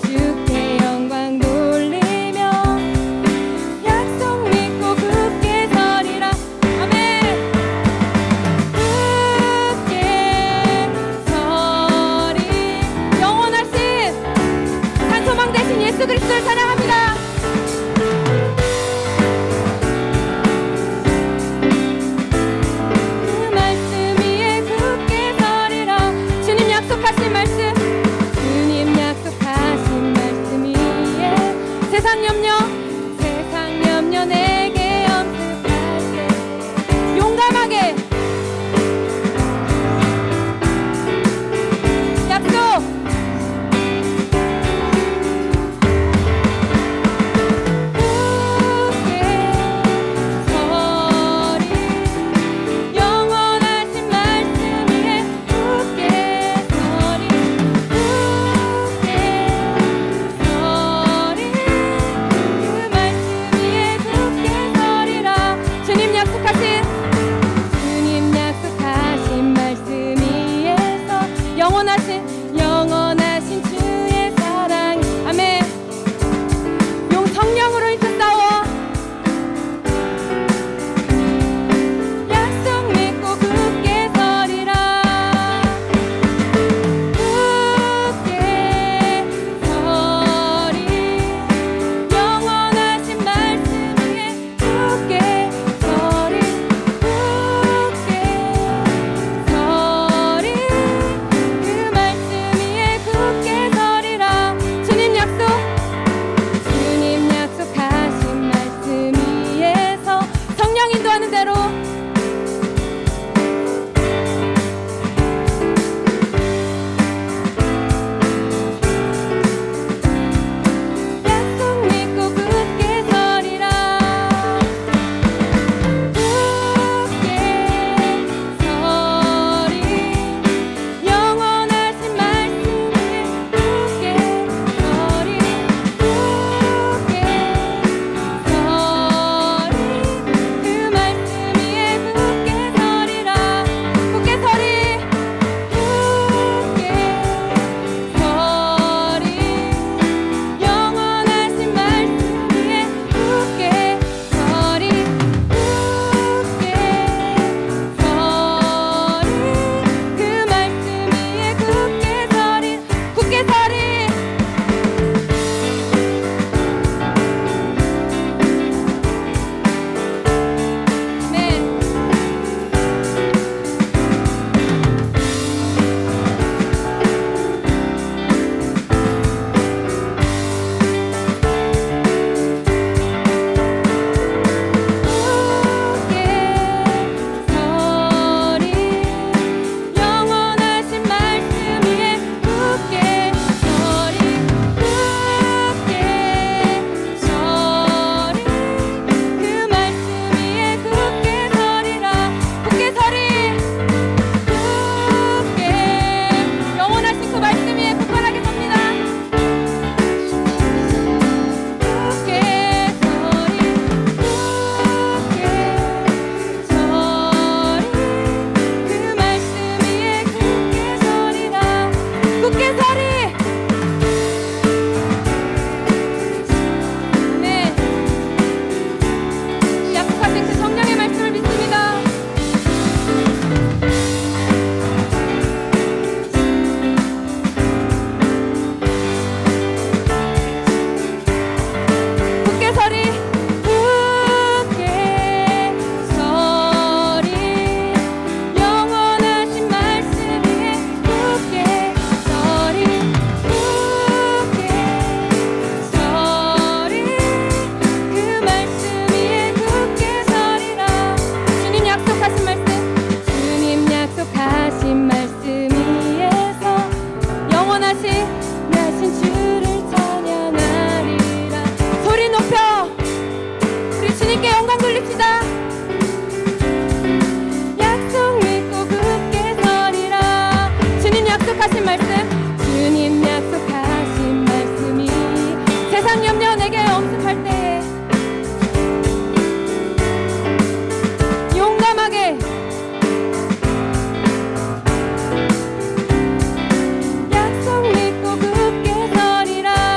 주께 영광 돌리며 약속 믿고 굳게 서리라. 아멘. 굳게 서리. 영원하신 산소망 대신 예수 그리스도를 사랑합니다. 그 말씀 위에 굳게 서리라. 주님 약속하신 말씀, 주님 약속하신 말씀 위에 세상 염려 내게 염습할 때 용감하게 약속. 영원하신 주의 사랑. 아멘. 용 성령으로 힘써 싸워. 약속 믿고 굳게 서리라. 굳게 서리. 영원하신 말씀 위에 굳게 서리. 굳게 서리. 그 말씀 위에 굳게 서리라. 주님 약속하신 말씀 위에서 성령 인도하는 대로 약속 믿고 굳게 서리라. 굳게 서리. 영원하신 말씀 위에 굳게 서리. 굳게 서리. 그 말씀 위에 굳게 서리라. 굳게 서리. 굳게 서리. 영원하신 말씀 위에 굳게 서리. 굳게 서리. 그 말씀 위에 굳게 서리. 굳게 서리. 아멘. 굳게 서리. 영원하신 말씀 위에 굳게 서리. 굳게 서리. 그 말씀 위에 굳게 서리라. 굳게 서리. 굳게 영원하신 그 말씀 위에 굳건하게 섭니다. 굳게 서리. 굳게 서리. 그 말씀 위에 굳게 서리라. 굳게 서리. 네. 약속하신 그 성령의 말씀을 믿습니다. 굳게 서리. 굳게 서리. 영원하신 말씀 위에 굳게 서리. 굳게 서리. 그 말씀 위에 굳게 서리라. 주님 약속하신 말씀 위에서 영원하신 주를 찬양하리라. 소리 높여 우리 주님께 영광 돌립시다. 약속 믿고 굳게 서리라. 주님 약속하신 말씀이 세상 염려 내게 엄습할 때에 용감하게 약속 믿고 굳게 서리라.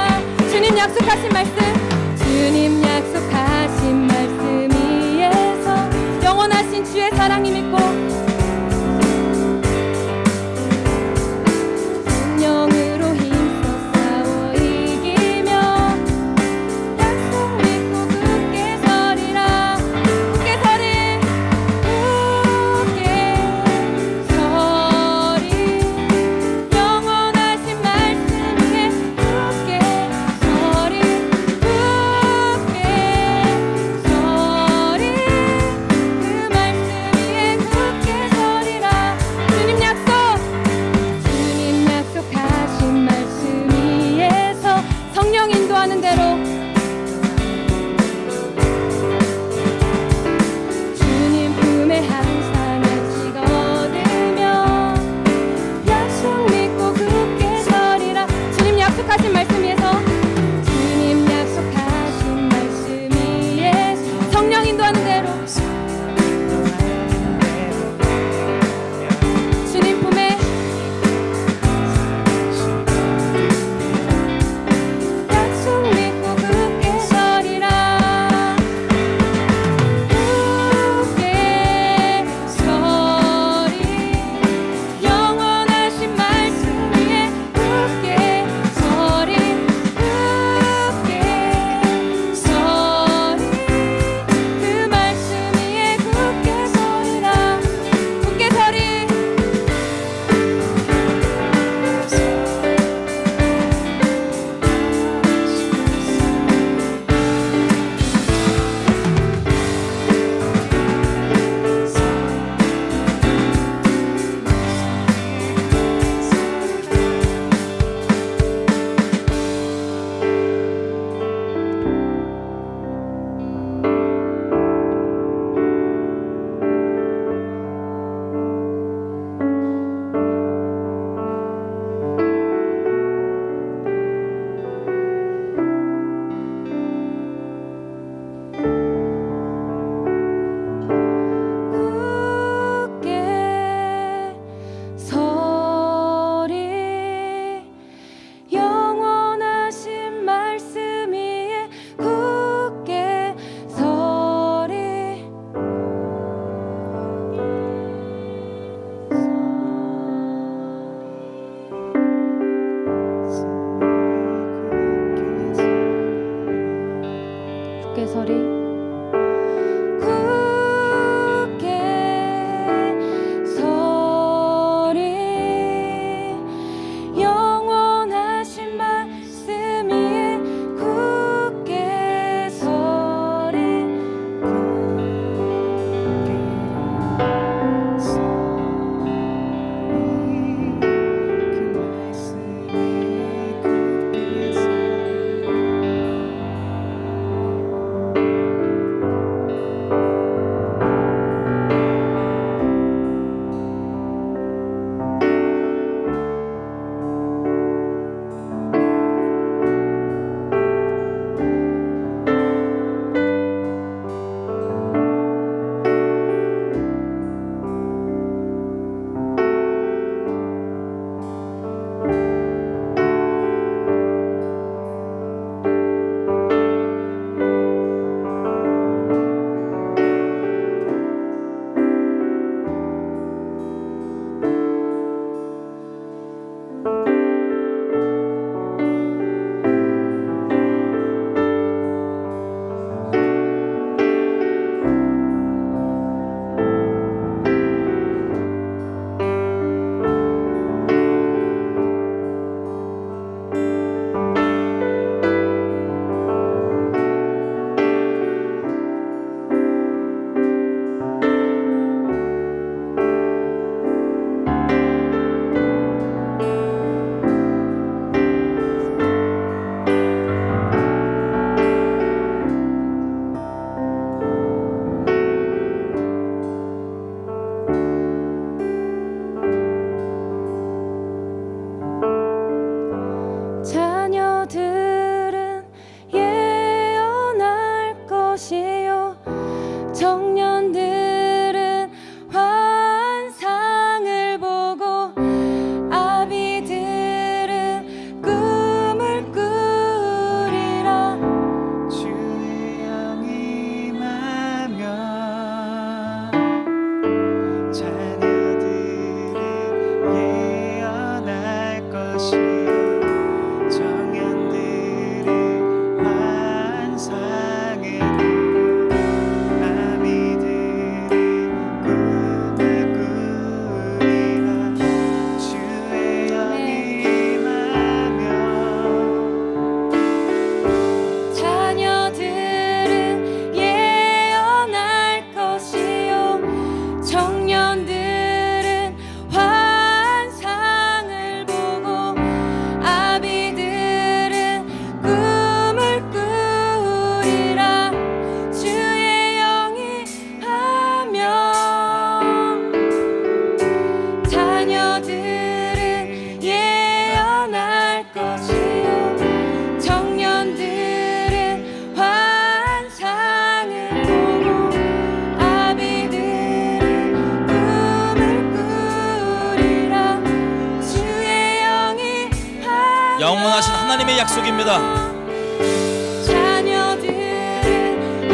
자녀들은 예언할 것이요 청년들은 환상을 보고 아비들은 꿈을 꾸리라. 주의 영이 영원하신 하나님의 약속입니다. 자녀들은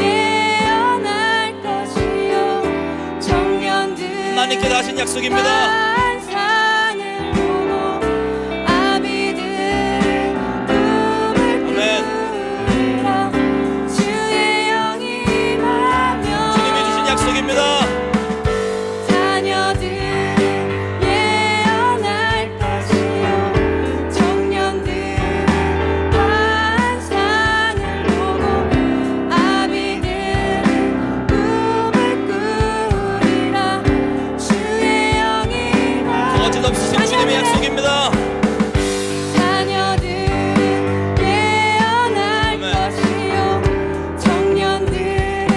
예언할 것이요 청년들은 하나님께서 하신 약속입니다. 환상을 보고 아비들은 꿈을 꾸리라. 주의 영이 임하며 주님이 주신 약속입니다. 자녀들은 예언할 것이요 청년들은 환상을 보고 아비들은 꿈을 꾸리라. 주의 영이 임하며 거짓없으신 주님의 약속입니다. 자녀들은 예언할 것이요 청년들은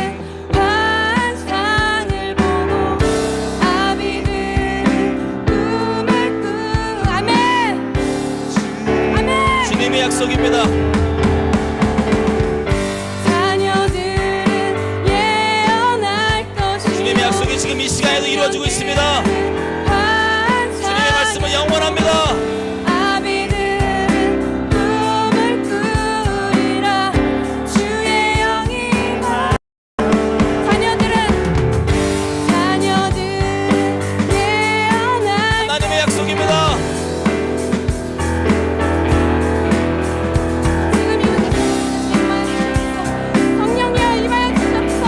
환상을 보고 아비들은 꿈을 아멘. 아멘. 주님의 약속입니다. 자녀들은 예언할 것이요 주님의 약속이 지금 이 시간에도 이루어지고 있습니다. 주님의 말씀은 영원합니다. 아비들은 꿈을 꾸리라. 주의 영이 임하 자녀들은 예언할 하나님의 약속입니다. 지금 이곳에 성령이여 임하여 주옵소서.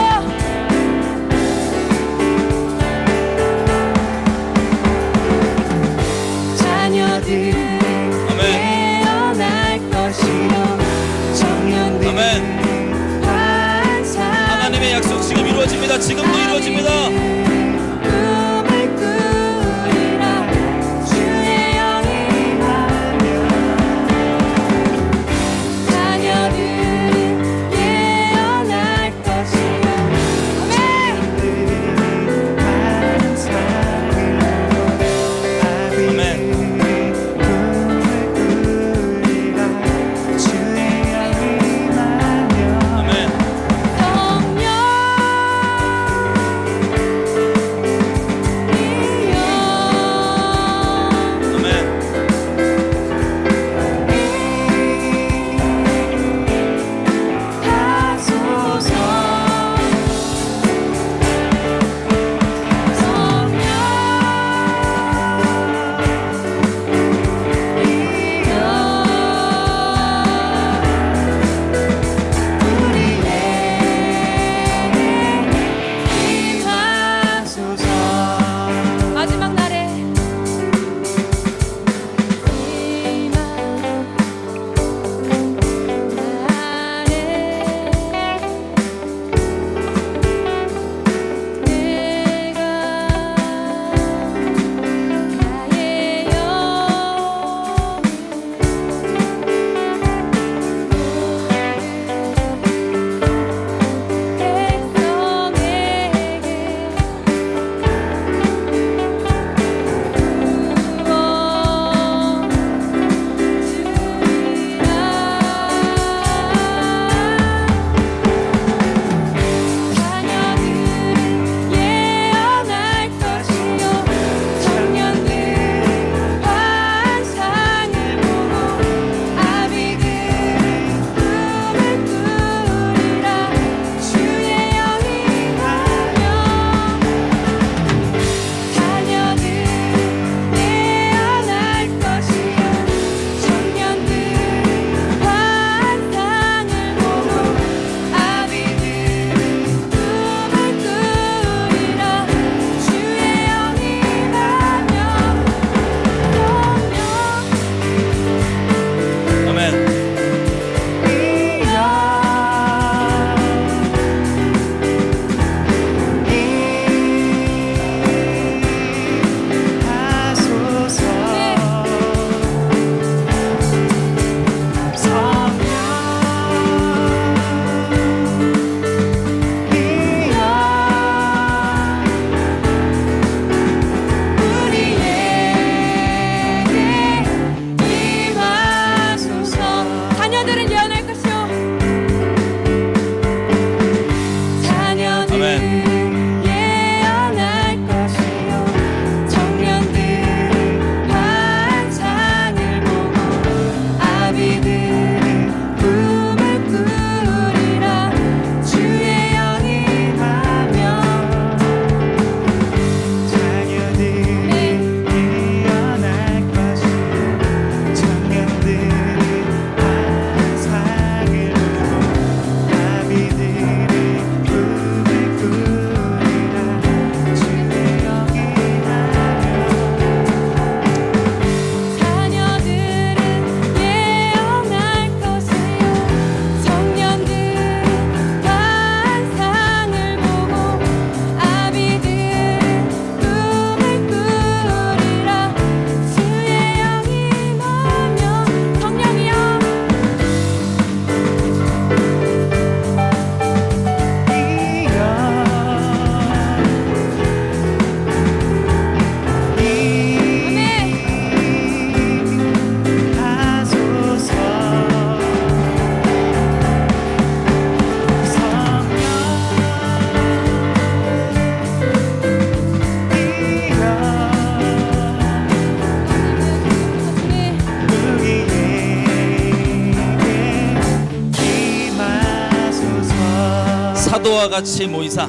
사도와 같이 모이사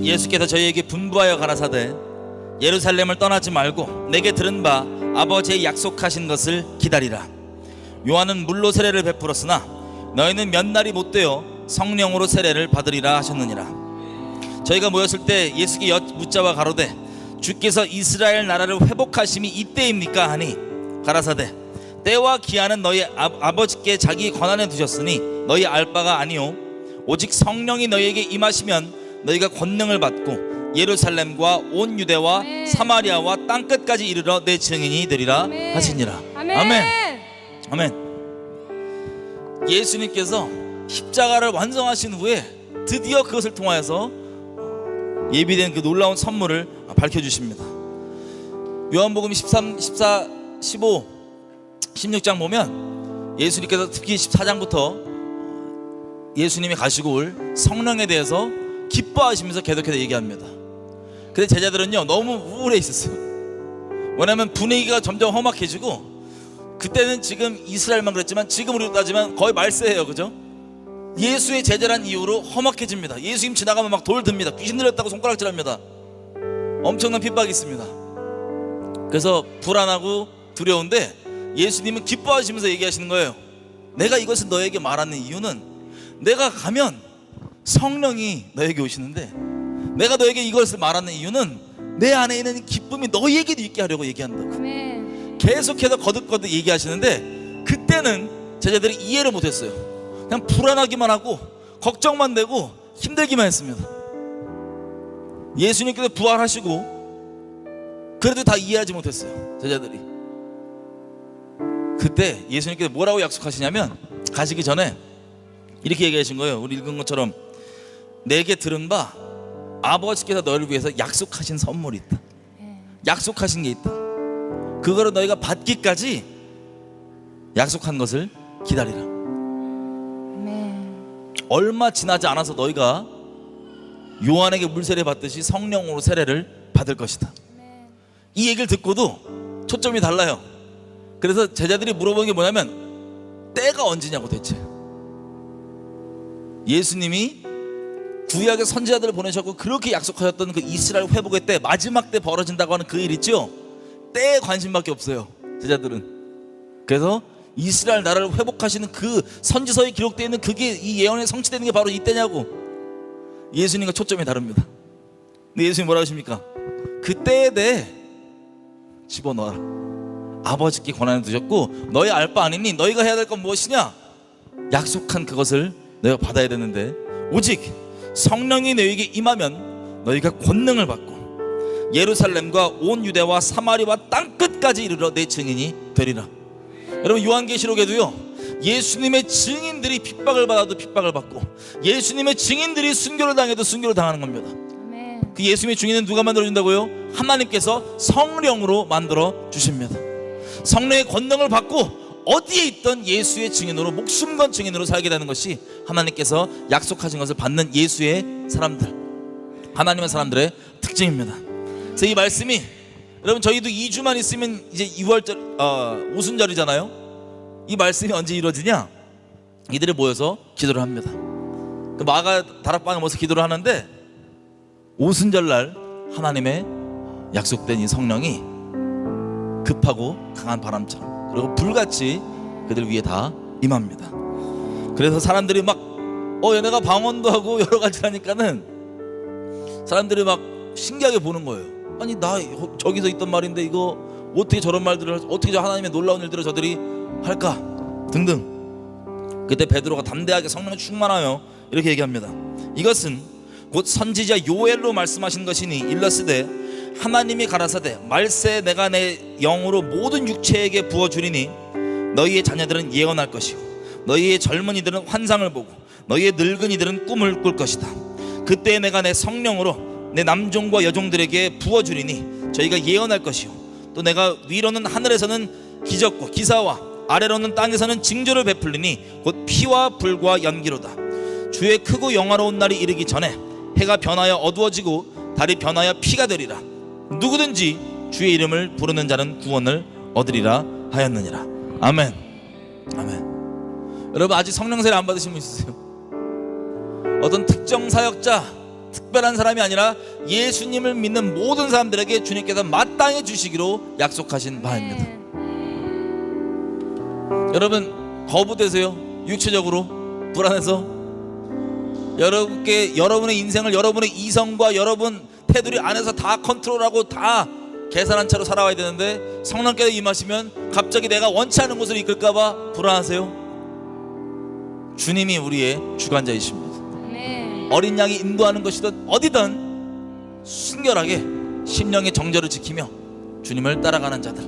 예수께서 저희에게 분부하여 가라사대 예루살렘을 떠나지 말고 내게 들은 바 아버지의 약속하신 것을 기다리라. 요한은 물로 세례를 베풀었으나 너희는 몇 날이 못되어 성령으로 세례를 받으리라 하셨느니라. 저희가 모였을 때 예수께 묻자와 가로되 주께서 이스라엘 나라를 회복하심이 이때입니까 하니 가라사대 때와 기한은 너희 아버지께 자기 권한에 두셨으니 너희 알 바가 아니요 오직 성령이 너희에게 임하시면 너희가 권능을 받고 예루살렘과 온 유대와 아멘. 사마리아와 땅끝까지 이르러 내 증인이 되리라 아멘. 하시니라. 아멘. 아멘. 아멘. 예수님께서 십자가를 완성하신 후에 드디어 그것을 통하여서 예비된 그 놀라운 선물을 밝혀주십니다. 요한복음 13, 14, 15, 16장 보면 예수님께서 특히 14장부터 예수님이 가시고 올 성령에 대해서 기뻐하시면서 계속해서 얘기합니다. 근데 제자들은요 너무 우울해 있었어요. 왜냐하면 분위기가 점점 험악해지고, 그때는 지금 이스라엘만 그랬지만 지금 우리로 따지면 거의 말세예요, 그죠? 예수의 제자란 이유로 험악해집니다. 예수님 지나가면 막 돌 듭니다. 귀신 들렸다고 손가락질합니다. 엄청난 핍박이 있습니다. 그래서 불안하고 두려운데 예수님은 기뻐하시면서 얘기하시는 거예요. 내가 이것을 너에게 말하는 이유는 내가 가면 성령이 너에게 오시는데, 내가 너에게 이것을 말하는 이유는 내 안에 있는 기쁨이 너희에게도 있게 하려고 얘기한다고. 아멘. 계속해서 거듭거듭 얘기하시는데 그때는 제자들이 이해를 못했어요. 그냥 불안하기만 하고 걱정만 되고 힘들기만 했습니다. 예수님께서 부활하시고 그래도 다 이해하지 못했어요, 제자들이. 그때 예수님께서 뭐라고 약속하시냐면 가시기 전에 이렇게 얘기하신 거예요. 우리 읽은 것처럼 내게 들은 바 아버지께서 너를 위해서 약속하신 선물이 있다. 약속하신 게 있다. 그거를 너희가 받기까지 약속한 것을 기다리라. 아멘. 얼마 지나지 않아서 너희가 요한에게 물세례 받듯이 성령으로 세례를 받을 것이다. 이 얘기를 듣고도 초점이 달라요. 그래서 제자들이 물어보는 게 뭐냐면 때가 언제냐고. 대체 예수님이 구약의 선지자들을 보내셨고 그렇게 약속하셨던 그 이스라엘 회복의 때, 마지막 때 벌어진다고 하는 그 일 있죠? 때에 관심밖에 없어요, 제자들은. 그래서 이스라엘 나라를 회복하시는 그 선지서에 기록되어 있는 그게 이 예언에 성취되는 게 바로 이때냐고. 예수님과 초점이 다릅니다. 근데 예수님 뭐라고 하십니까? 그 때에 대해 집어넣어라. 아버지께 권한을 두셨고 너희 알 바 아니니 너희가 해야 될 건 무엇이냐? 약속한 그것을 너희가 받아야 되는데, 오직 성령이 너희에게 임하면 너희가 권능을 받고 예루살렘과 온 유대와 사마리아와 땅끝까지 이르러 내 증인이 되리라. 여러분, 요한계시록에도요 예수님의 증인들이 핍박을 받아도 핍박을 받고 예수님의 증인들이 순교를 당해도 순교를 당하는 겁니다. 아멘. 그 예수님의 증인은 누가 만들어준다고요? 하나님께서 성령으로 만들어 주십니다. 성령의 권능을 받고 어디에 있던 예수의 증인으로, 목숨 건 증인으로 살게 되는 것이 하나님께서 약속하신 것을 받는 예수의 사람들, 하나님의 사람들의 특징입니다. 그래서 이 말씀이, 여러분 저희도 2주만 있으면 이제 2월절 오순절이잖아요. 이 말씀이 언제 이루어지냐? 이들이 모여서 기도를 합니다. 그 마가 다락방에 모여서 기도를 하는데 오순절날 하나님의 약속된 이 성령이 급하고 강한 바람처럼, 그리고 불같이 그들 위에 다 임합니다. 그래서 사람들이 막 얘네가 방언도 하고 여러 가지 하니까는 사람들이 막 신기하게 보는 거예요. 아니 나 저기서 있던 말인데 이거 어떻게 저런 말들을, 어떻게 저 하나님의 놀라운 일들을 저들이 할까 등등. 그때 베드로가 담대하게 성령 충만하여 이렇게 얘기합니다. 이것은 곧 선지자 요엘로 말씀하신 것이니 일러스되 하나님이 가라사대 말세 내가 내 영으로 모든 육체에게 부어주리니 너희의 자녀들은 예언할 것이요 너희의 젊은이들은 환상을 보고 너희의 늙은이들은 꿈을 꿀 것이다. 그때 내가 내 성령으로 내 남종과 여종들에게 부어주리니 저희가 예언할 것이요 또 내가 위로는 하늘에서는 기적과 기사와 아래로는 땅에서는 징조를 베풀리니 곧 피와 불과 연기로다. 주의 크고 영화로운 날이 이르기 전에 해가 변하여 어두워지고 달이 변하여 피가 되리라. 누구든지 주의 이름을 부르는 자는 구원을 얻으리라 하였느니라. 아멘. 아멘. 여러분 아직 성령 세례 안 받으신 분 있으세요? 어떤 특정 사역자, 특별한 사람이 아니라 예수님을 믿는 모든 사람들에게 주님께서 마땅히 주시기로 약속하신 바입니다. 여러분 거부되세요? 육체적으로 불안해서 여러분의 인생을 여러분의 이성과 여러분 테두리 안에서 다 컨트롤하고 다 계산한 채로 살아와야 되는데 성령께서 임하시면 갑자기 내가 원치 않은 곳으로 이끌까봐 불안하세요? 주님이 우리의 주관자이십니다. 어린 양이 인도하는 것이든 어디든 순결하게 심령의 정절을 지키며 주님을 따라가는 자들.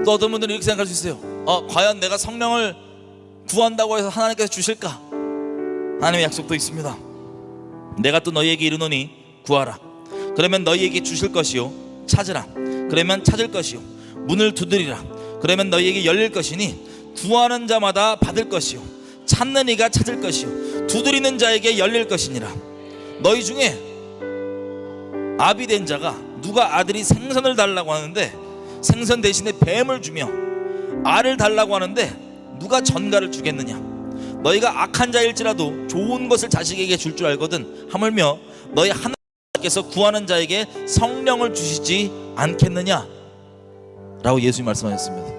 또 어떤 분들은 이렇게 생각할 수 있어요. 과연 내가 성령을 구한다고 해서 하나님께서 주실까? 하나님의 약속도 있습니다. 내가 또 너희에게 이르노니 구하라 그러면 너희에게 주실 것이요 찾으라 그러면 찾을 것이요 문을 두드리라 그러면 너희에게 열릴 것이니 구하는 자마다 받을 것이요 찾는 이가 찾을 것이요 두드리는 자에게 열릴 것이니라. 너희 중에 아비된 자가 누가 아들이 생선을 달라고 하는데 생선 대신에 뱀을 주며 알을 달라고 하는데 누가 전갈을 주겠느냐. 너희가 악한 자일지라도 좋은 것을 자식에게 줄 줄 알거든 하물며 너희 하나님께서 구하는 자에게 성령을 주시지 않겠느냐 라고 예수님이 말씀하셨습니다.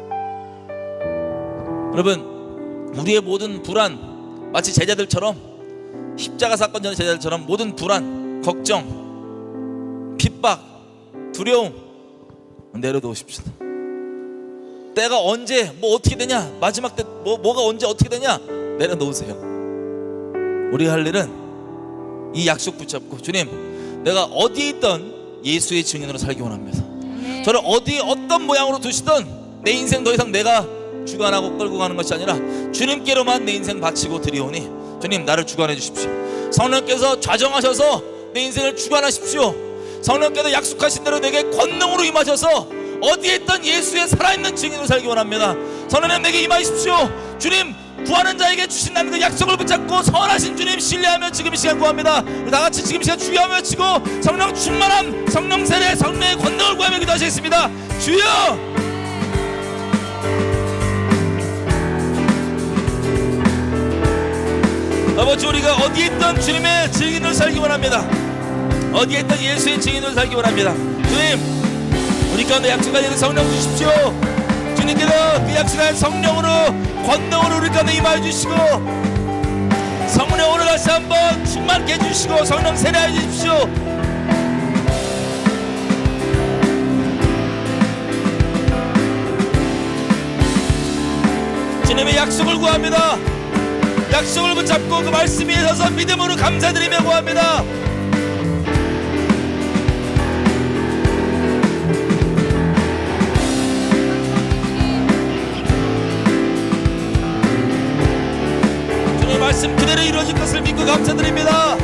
여러분 우리의 모든 불안, 마치 제자들처럼 십자가 사건 전의 제자들처럼 모든 불안, 걱정, 핍박, 두려움 내려놓으십시오. 때가 언제 어떻게 되냐, 마지막 때 뭐가 언제 어떻게 되냐 내려놓으세요. 우리가 할 일은 이 약속 붙잡고 주님 내가 어디에 있던 예수의 증인으로 살기 원합니다. 저를 어떤 모양으로 두시던 내 인생 더 이상 내가 주관하고 끌고 가는 것이 아니라 주님께로만 내 인생 바치고 드리오니 주님 나를 주관해 주십시오. 성령께서 좌정하셔서 내 인생을 주관하십시오. 성령께서 약속하신 대로 내게 권능으로 임하셔서 어디에 있던 예수의 살아있는 증인으로 살기 원합니다. 성령님 내게 임하십시오. 주님 구하는 자에게 주신다는 그 약속을 붙잡고 선하신 주님 신뢰하며 지금 이 시간 구합니다. 우리 다같이 지금 이 시간 주여 외치고 성령 충만함, 성령 세례, 성령의 권능을 구하며 기도하시겠습니다. 주여! 아버지 우리가 어디에 있던 주님의 증인으로 살기 원합니다. 어디에 있던 예수의 증인으로 살기 원합니다. 주님 우리 가운데 약속하신 성령 주십시오. 주님께서 그 약속한 성령으로 권능으로 우리 가운데 임하여 주시고 성령으로 다시 한번 충만케 해주시고 성령 세례해 주십시오. 주님의 약속을 구합니다. 약속을 붙잡고 그 말씀 위에 서서 믿음으로 감사드리며 구합니다. 주님의 말씀 그대로 이루어질 것을 믿고 감사드립니다.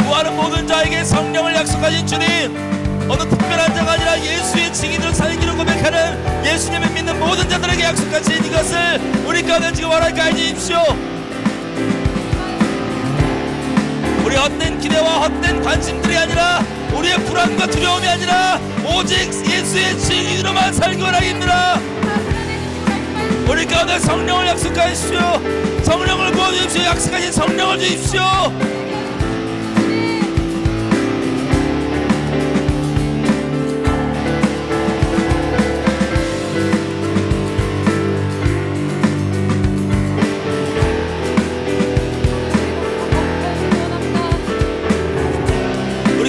구하는 모든 자에게 성령을 약속하신 주님, 어느 특별한 자가 아니라 예수의 증인으로 살기로 고백하는 예수님을 믿는 모든 자들에게 약속하신 이것을 우리 가운데 지금 허락하여 주십시오. 우리 헛된 기대와 헛된 관심들이 아니라 우리의 불안과 두려움이 아니라 오직 예수의 증인으로만 살기 원합니다. 우리 가운데 성령을 약속하십시오. 성령을 부어주십시오. 약속하신 성령을 주십시오.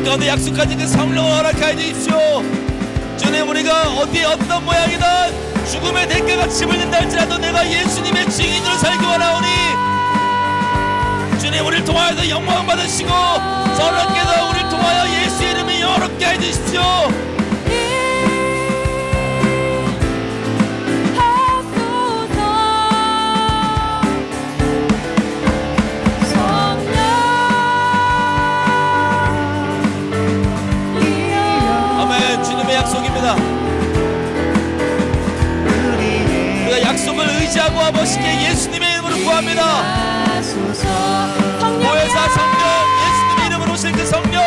가운데 약속하신 그 성령을 허락하여 주십시오. 주님 우리가 어디 어떤 모양이든 죽음의 대가가 짐을 진다 할지라도 내가 예수님의 증인으로 살기 원하오니 주님 우리를 통하여서 영광 받으시고 성령께서 우리를 통하여 예수의 이름을 영화롭게 해 주십시오. 약속입니다. 우리가 약속을 의지하고 아버지께 예수님의 이름으로 구합니다. 보혜사 성령, 예수님의 이름으로 오신 그 성령.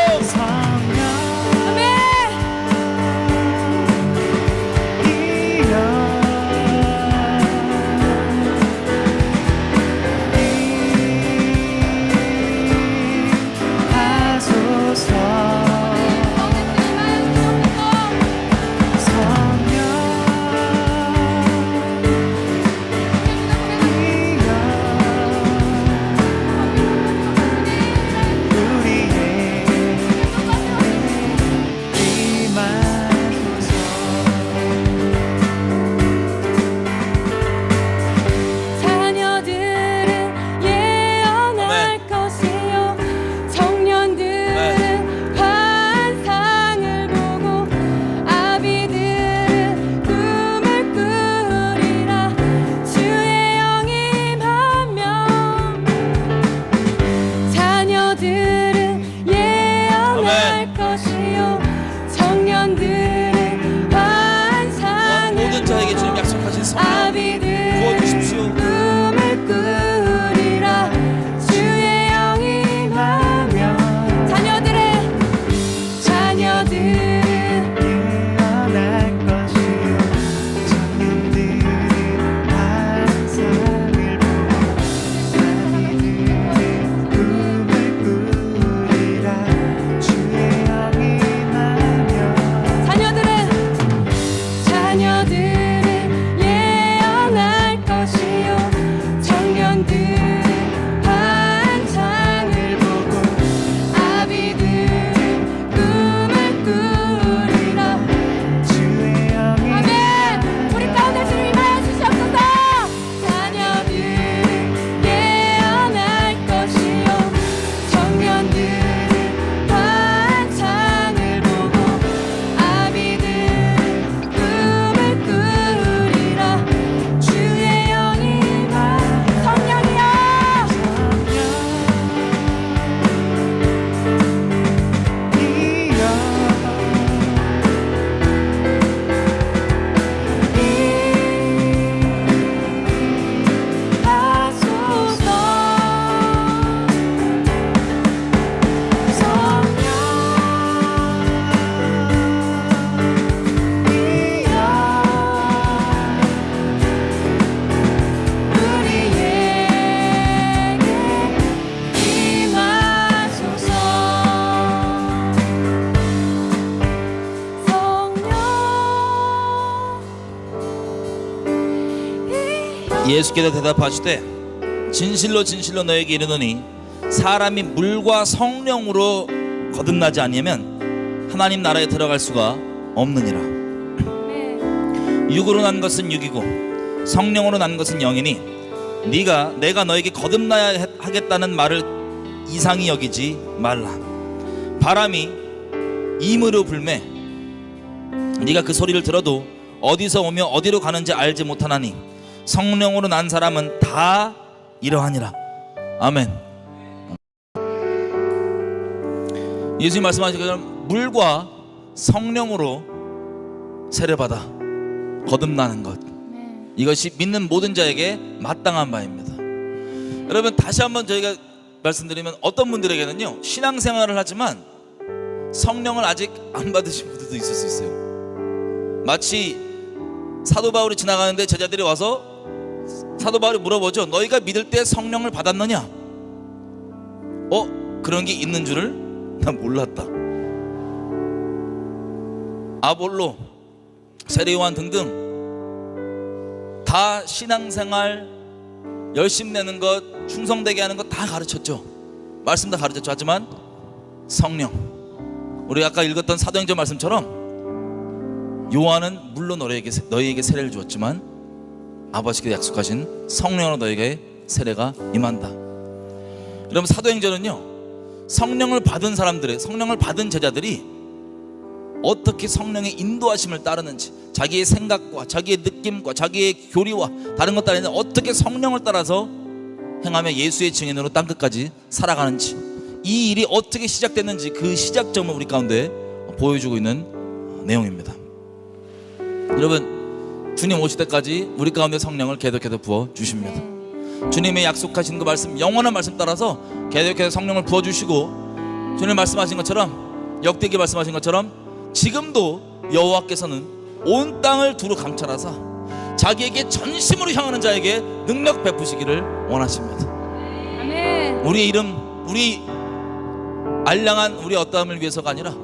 예수께서 대답하시되 진실로 진실로 너에게 이르노니 사람이 물과 성령으로 거듭나지 아니하면 하나님 나라에 들어갈 수가 없느니라. 육으로 난 것은 육이고 성령으로 난 것은 영이니 내가 너에게 거듭나야 하겠다는 말을 이상히 여기지 말라. 바람이 임으로 불매 네가 그 소리를 들어도 어디서 오며 어디로 가는지 알지 못하나니 성령으로 난 사람은 다 이러하니라. 아멘. 예수님 말씀하신 것처럼 물과 성령으로 세례받아 거듭나는 것, 이것이 믿는 모든 자에게 마땅한 바입니다. 여러분, 다시 한번 저희가 말씀드리면 어떤 분들에게는요 신앙생활을 하지만 성령을 아직 안 받으신 분들도 있을 수 있어요. 마치 사도 바울이 지나가는데 제자들이 와서 사도 바울이 물어보죠. 너희가 믿을 때 성령을 받았느냐? 그런 게 있는 줄을 난 몰랐다. 아볼로, 세례요한 등등 다 신앙생활 열심 내는 것, 충성되게 하는 것 다 가르쳤죠. 말씀 다 가르쳤죠. 하지만 성령, 우리 아까 읽었던 사도행전 말씀처럼 요한은 물론 너희에게 세례를 주었지만 아버지께서 약속하신 성령으로 너희에게 세례가 임한다. 여러분, 사도행전은요 성령을 받은 사람들의, 성령을 받은 제자들이 어떻게 성령의 인도하심을 따르는지, 자기의 생각과 자기의 느낌과 자기의 교리와 다른 것 따르는 어떻게 성령을 따라서 행하며 예수의 증인으로 땅끝까지 살아가는지, 이 일이 어떻게 시작됐는지 그 시작점을 우리 가운데 보여주고 있는 내용입니다. 여러분, 주님 오실 때까지 우리 가운데 성령을 계속해서 부어주십니다. 주님의 약속하신 그 말씀, 영원한 말씀 따라서 계속해서 성령을 부어주시고, 주님 말씀하신 것처럼, 역대기 말씀하신 것처럼 지금도 여호와께서는 온 땅을 두루 감찰하사 자기에게 전심으로 향하는 자에게 능력 베푸시기를 원하십니다. 아멘. 우리의 이름, 우리 알량한 우리 어떠함을 위해서가 아니라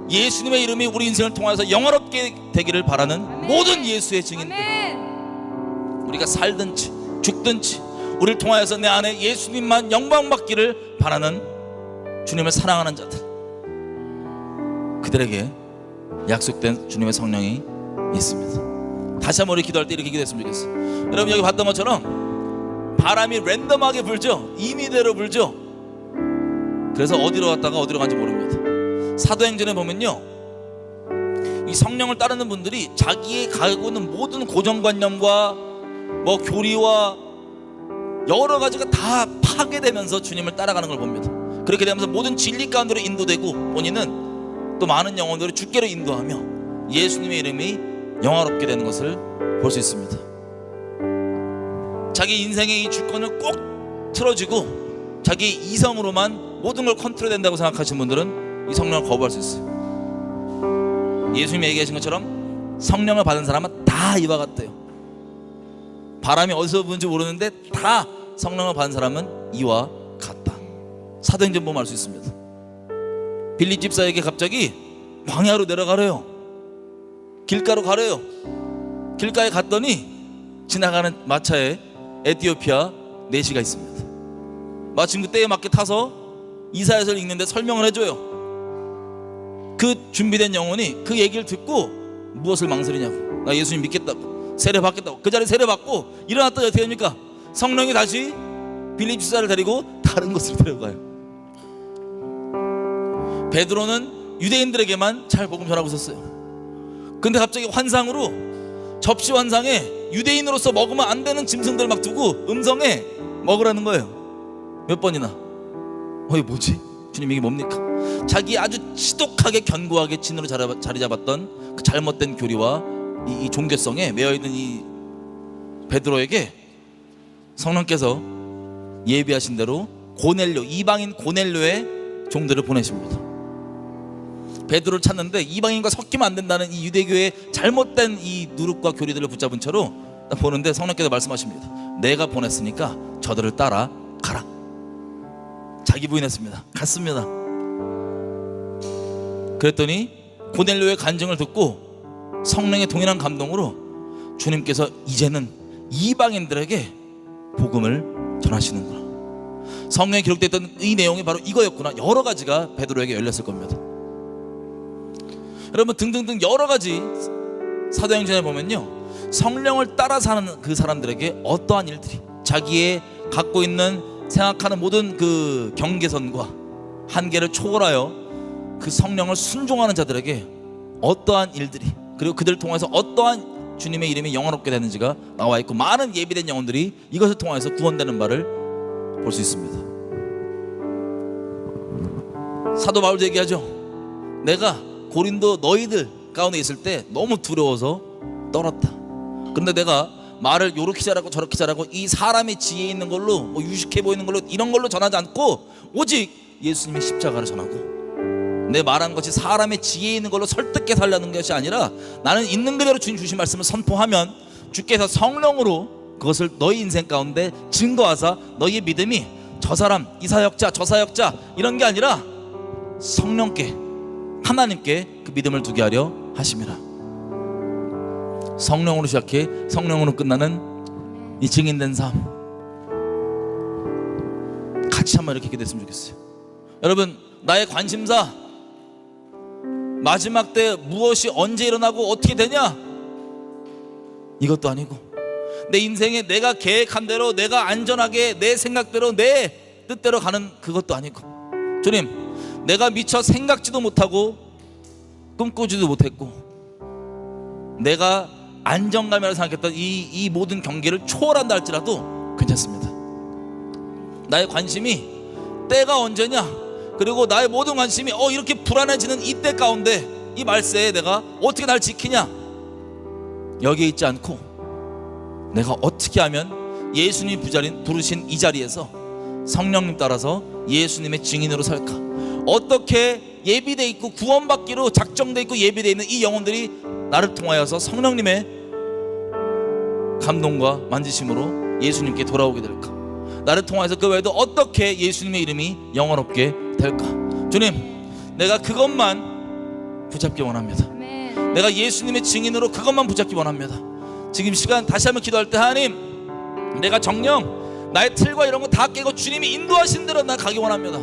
예수님의 이름이 우리 인생을 통해서 영화롭게 되기를 바라는 아멘. 모든 예수의 증인들, 아멘. 우리가 살든지 죽든지 우리를 통하여서 내 안에 예수님만 영광받기를 바라는 주님을 사랑하는 자들, 그들에게 약속된 주님의 성령이 있습니다. 다시 한번 우리 기도할 때 이렇게 기도했으면 좋겠어요. 여러분, 여기 봤던 것처럼 바람이 랜덤하게 불죠. 임의대로 불죠. 그래서 어디로 갔다가 어디로 간지 모릅니다. 사도행전에 보면요, 이 성령을 따르는 분들이 자기의 가지고 있는 모든 고정관념과 교리와 여러 가지가 다 파괴되면서 주님을 따라가는 걸 봅니다. 그렇게 되면서 모든 진리 가운데로 인도되고 본인은 또 많은 영혼들을 주께로 인도하며 예수님의 이름이 영화롭게 되는 것을 볼 수 있습니다. 자기 인생의 이 주권을 꼭 틀어지고 자기 이성으로만 모든 걸 컨트롤된다고 생각하시는 분들은 이 성령을 거부할 수 있어요. 예수님이 얘기하신 것처럼 성령을 받은 사람은 다 이와 같대요. 바람이 어디서 부는지 모르는데 다 성령을 받은 사람은 이와 같다. 사도행전 보면 알 수 있습니다. 빌립 집사에게 갑자기 광야로 내려가래요. 길가로 가래요. 길가에 갔더니 지나가는 마차에 에티오피아 내시가 있습니다. 마침 그 때에 맞게 타서 이사야서를 읽는데 설명을 해줘요. 그 준비된 영혼이 그 얘기를 듣고 무엇을 망설이냐고, 나 예수님 믿겠다고, 세례 받겠다고. 그 자리에 세례 받고 일어났더니 어떻게 됩니까? 성령이 다시 빌립 집사를 데리고 다른 곳으로 데려가요. 베드로는 유대인들에게만 잘 복음 전하고 있었어요. 근데 갑자기 환상으로, 접시 환상에 유대인으로서 먹으면 안 되는 짐승들 막 두고 음성에 먹으라는 거예요. 몇 번이나. 이게 뭐지? 주님, 이게 뭡니까? 자기 아주 지독하게 견고하게 진으로 자리 잡았던 그 잘못된 교리와 이 종교성에 매여있는 이 베드로에게 성령께서 예비하신 대로 고넬료, 이방인 고넬료의 종들을 보내십니다. 베드로를 찾는데 이방인과 섞이면 안 된다는 이 유대교의 잘못된 이 누룩과 교리들을 붙잡은 채로 딱 보는데 성령께서 말씀하십니다. 내가 보냈으니까 저들을 따라 가라. 자기 부인했습니다. 갔습니다. 그랬더니 고넬료의 간증을 듣고 성령의 동일한 감동으로 주님께서 이제는 이방인들에게 복음을 전하시는구나. 성경에 기록됐던 이 내용이 바로 이거였구나. 여러 가지가 베드로에게 열렸을 겁니다. 여러분, 등등등 여러 가지 사도행전에 보면요, 성령을 따라 사는 그 사람들에게 어떠한 일들이, 자기의 갖고 있는 생각하는 모든 그 경계선과 한계를 초월하여 그 성령을 순종하는 자들에게 어떠한 일들이, 그리고 그들을 통해서 어떠한 주님의 이름이 영화롭게 되는지가 나와 있고, 많은 예비된 영혼들이 이것을 통해서 구원되는 바를 볼 수 있습니다. 사도 바울도 얘기하죠. 내가 고린도 너희들 가운데 있을 때 너무 두려워서 떨었다. 그런데 내가 말을 요렇게 잘하고 저렇게 잘하고 이 사람의 지혜 있는 걸로, 뭐 유식해 보이는 걸로, 이런 걸로 전하지 않고 오직 예수님의 십자가를 전하고, 내 말한 것이 사람의 지혜 있는 걸로 설득해 살려는 것이 아니라 나는 있는 그대로 주님 주신 말씀을 선포하면 주께서 성령으로 그것을 너희 인생 가운데 증거하사 너희의 믿음이 저 사람, 이 사역자, 저 사역자 이런 게 아니라 성령께, 하나님께 그 믿음을 두게 하려 하심이라. 성령으로 시작해 성령으로 끝나는 이 증인된 삶, 같이 한번 이렇게 기도했으면 좋겠어요. 여러분, 나의 관심사 마지막 때 무엇이 언제 일어나고 어떻게 되냐, 이것도 아니고, 내 인생에 내가 계획한 대로 내가 안전하게 내 생각대로 내 뜻대로 가는 그것도 아니고, 주님, 내가 미처 생각지도 못하고 꿈꾸지도 못했고 내가 안정감이라고 생각했던 이 모든 경계를 초월한다 할지라도 괜찮습니다. 나의 관심이 때가 언제냐, 그리고 나의 모든 관심이 이렇게 불안해지는 이때 가운데 이 말세에 내가 어떻게 날 지키냐, 여기에 있지 않고 내가 어떻게 하면 예수님이 부르신 이 자리에서 성령님 따라서 예수님의 증인으로 살까, 어떻게 예비돼 있고 구원받기로 작정돼 있고 예비돼 있는 이 영혼들이 나를 통하여서 성령님의 감동과 만지심으로 예수님께 돌아오게 될까, 나를 통하여서 그 외에도 어떻게 예수님의 이름이 영원롭게 될까. 주님, 내가 그것만 붙잡기 원합니다. 내가 예수님의 증인으로 그것만 붙잡기 원합니다. 지금 시간 다시 한번 기도할 때, 하나님, 내가 정녕 나의 틀과 이런 거 다 깨고 주님이 인도하신 대로 나 가기 원합니다.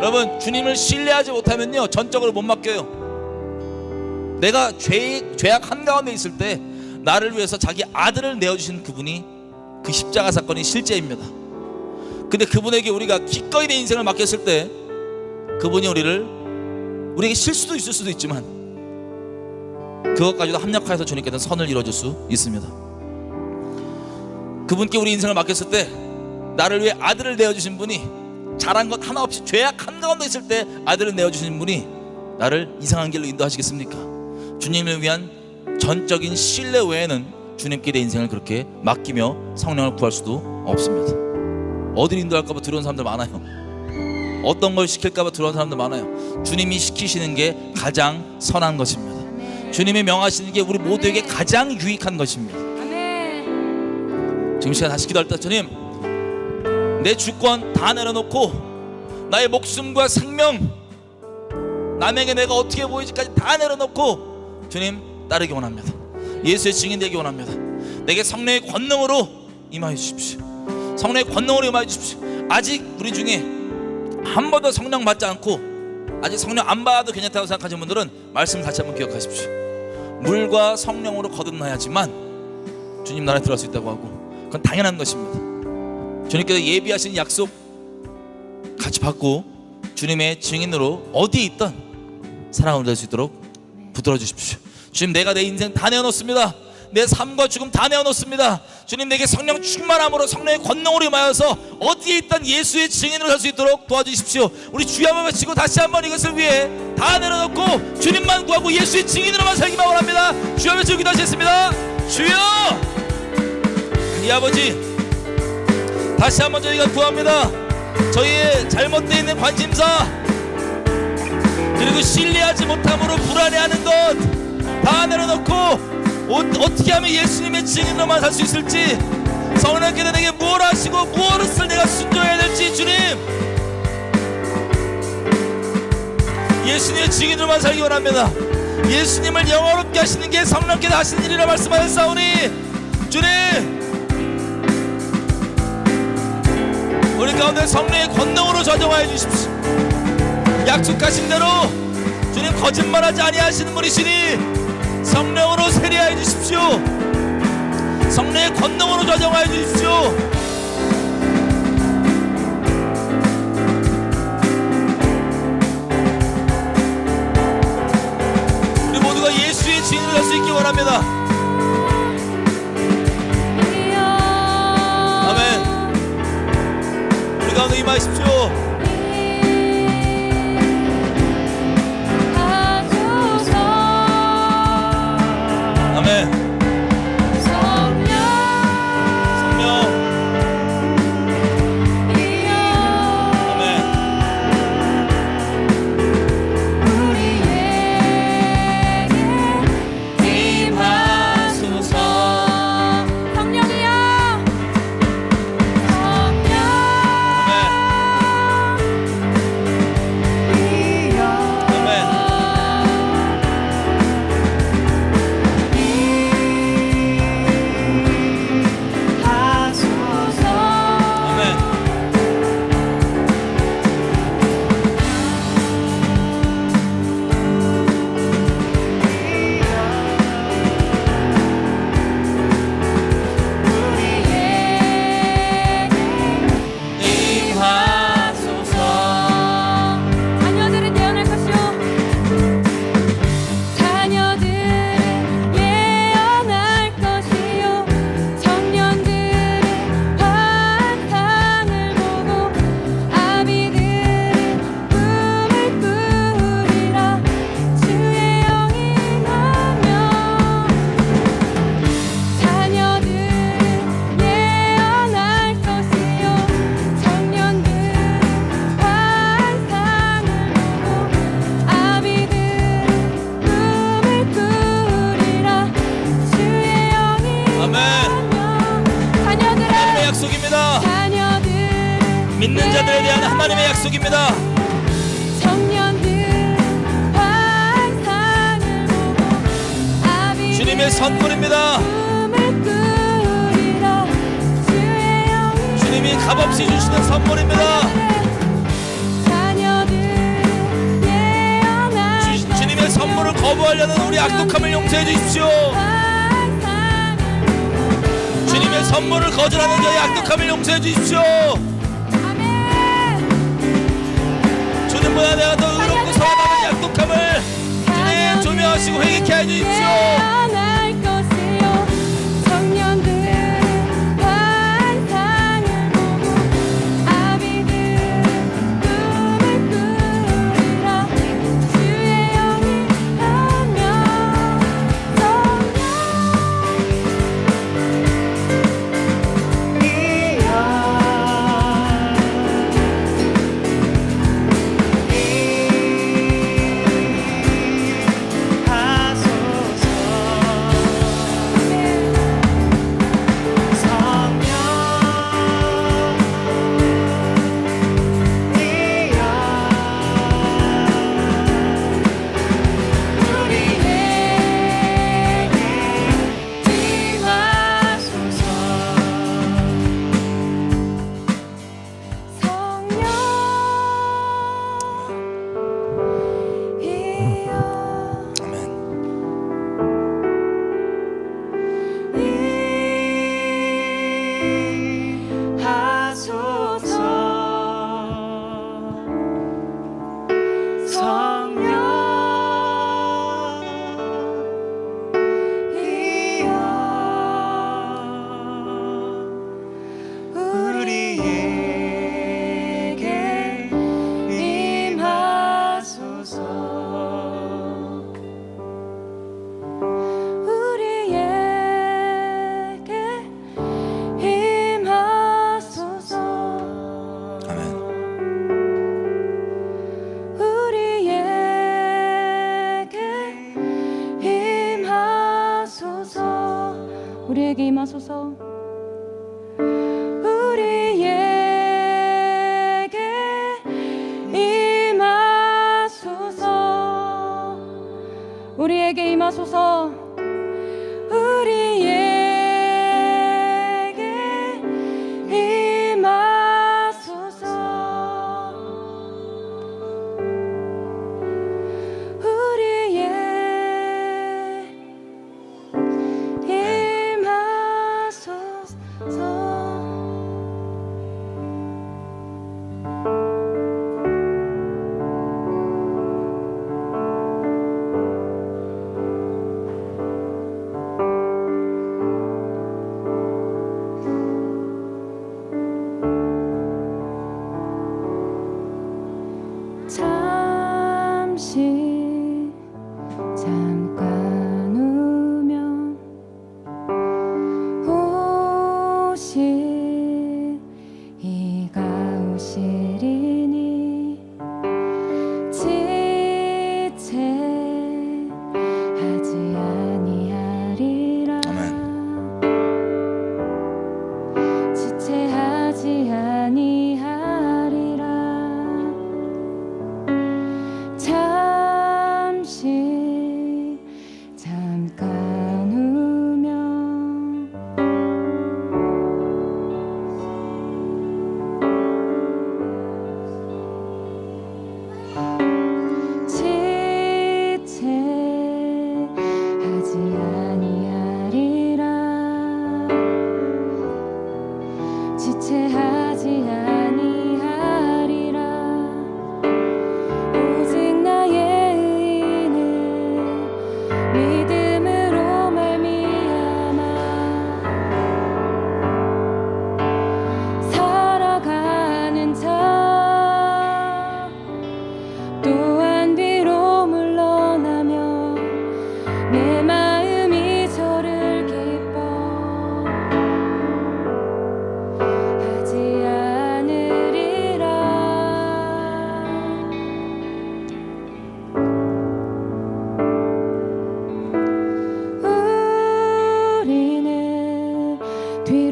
여러분, 주님을 신뢰하지 못하면요 전적으로 못 맡겨요. 내가 죄악 한가운데 있을 때 나를 위해서 자기 아들을 내어주신 그분이, 그 십자가 사건이 실제입니다. 근데 그분에게 우리가 기꺼이 내 인생을 맡겼을 때 그분이 우리에게 실수도 있을 수도 있지만 그것까지도 합력하여서 주님께서 선을 이루어줄 수 있습니다. 그분께 우리 인생을 맡겼을 때 나를 위해 아들을 내어주신 분이, 잘한 것 하나 없이 죄악 한가운데 있을 때 아들을 내어주신 분이 나를 이상한 길로 인도하시겠습니까? 주님을 위한 전적인 신뢰 외에는 주님께 내 인생을 그렇게 맡기며 성령을 구할 수도 없습니다. 어디를 인도할까봐 두려운 사람들 많아요. 어떤 걸 시킬까봐 두려운 사람들 많아요. 주님이 시키시는 게 가장 선한 것입니다. 주님이 명하시는 게 우리 모두에게 가장 유익한 것입니다. 지금 시간 다시 기도할 때, 주님, 내 주권 다 내려놓고 나의 목숨과 생명, 남에게 내가 어떻게 보이지까지 다 내려놓고 주님 따르기 원합니다. 예수의 증인 되기 원합니다. 내게 성령의 권능으로 임하여 주십시오. 성령의 권능으로 임하여 주십시오. 아직 우리 중에 한 번도 성령 받지 않고 아직 성령 안 받아도 괜찮다고 생각하시는 분들은 말씀 다시 한번 기억하십시오. 물과 성령으로 거듭나야지만 주님 나라에 들어갈 수 있다고 하고, 그건 당연한 것입니다. 주님께서 예비하신 약속 같이 받고 주님의 증인으로 어디에 있던 사랑을 될 수 있도록 붙들어 주십시오. 주님, 내가 내 인생 다 내어놓습니다. 내 삶과 죽음 다 내어놓습니다. 주님, 내게 성령 충만함으로 성령의 권능으로 임하여서 어디에 있던 예수의 증인으로 살 수 있도록 도와주십시오. 우리 주여 한번 외치고 다시 한번 이것을 위해 다 내려놓고 주님만 구하고 예수의 증인으로만 살기만 원합니다. 주여 외치고 기도하시겠습니다. 주여, 이 아버지, 다시 한번 저희가 구합니다. 저희의 잘못되어 있는 관심사, 그리고 신뢰하지 못함으로 불안해하는 것 다 내려놓고 어떻게 하면 예수님의 증인으로만 살 수 있을지, 성령께서 내게 무엇을 하시고 무엇을 내가 순종해야 될지, 주님, 예수님의 증인으로만 살기 원합니다. 예수님을 영원롭게 하시는 게 성령께서 하시는 일이라 말씀하셨사오니, 주님, 우리 가운데 성령의 권능으로 좌정하여 주십시오. 약속하신 대로 주님 거짓말하지 아니하시는 분이시니 성령으로 세례하여 주십시오. 성령의 권능으로 좌정하여 주십시오. 우리 모두가 예수의 증인이 될 수 있기 원합니다. 아멘. 우리 가운데 임하십시오. 아멘. 성령 아멘. 우리에게 임하소서. 성령이여 성령 아멘. 믿는 자들에 대한 하나님의 약속입니다. 주님의 선물입니다. 주님이 값없이 주시는 선물입니다. 주님의 선물을 거부하려는 우리 악독함을 용서해 주십시오. 주님의 선물을 거절하는 저희 악독함을 용서해 주십시오. 주님보다 내가 더 의롭고 선하다는 약독함을 주님 조명하시고 회개케 해 주십시오. 우리에게 임하소서. 우리에게 임하소서. 우리에게 임하소서. 우리에게 임하소서.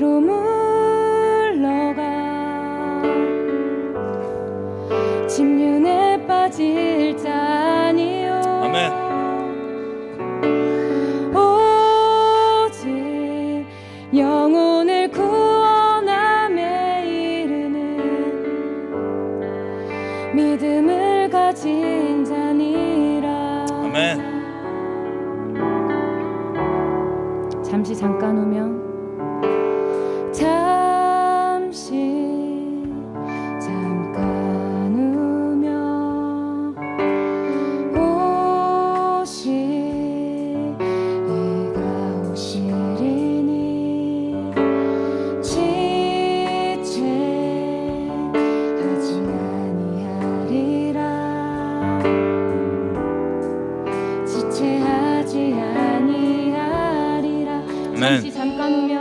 뒤로 물러가 침륜에 빠질 자니요. 아멘. 오직 영혼을 구원함에 이르는 믿음을 가진 자니라. 아멘. 잠깐 오면 잠깐 우며 이가 오시리니 지체하지 아니하리라. 지체하지 아니하리라. 잠깐 오면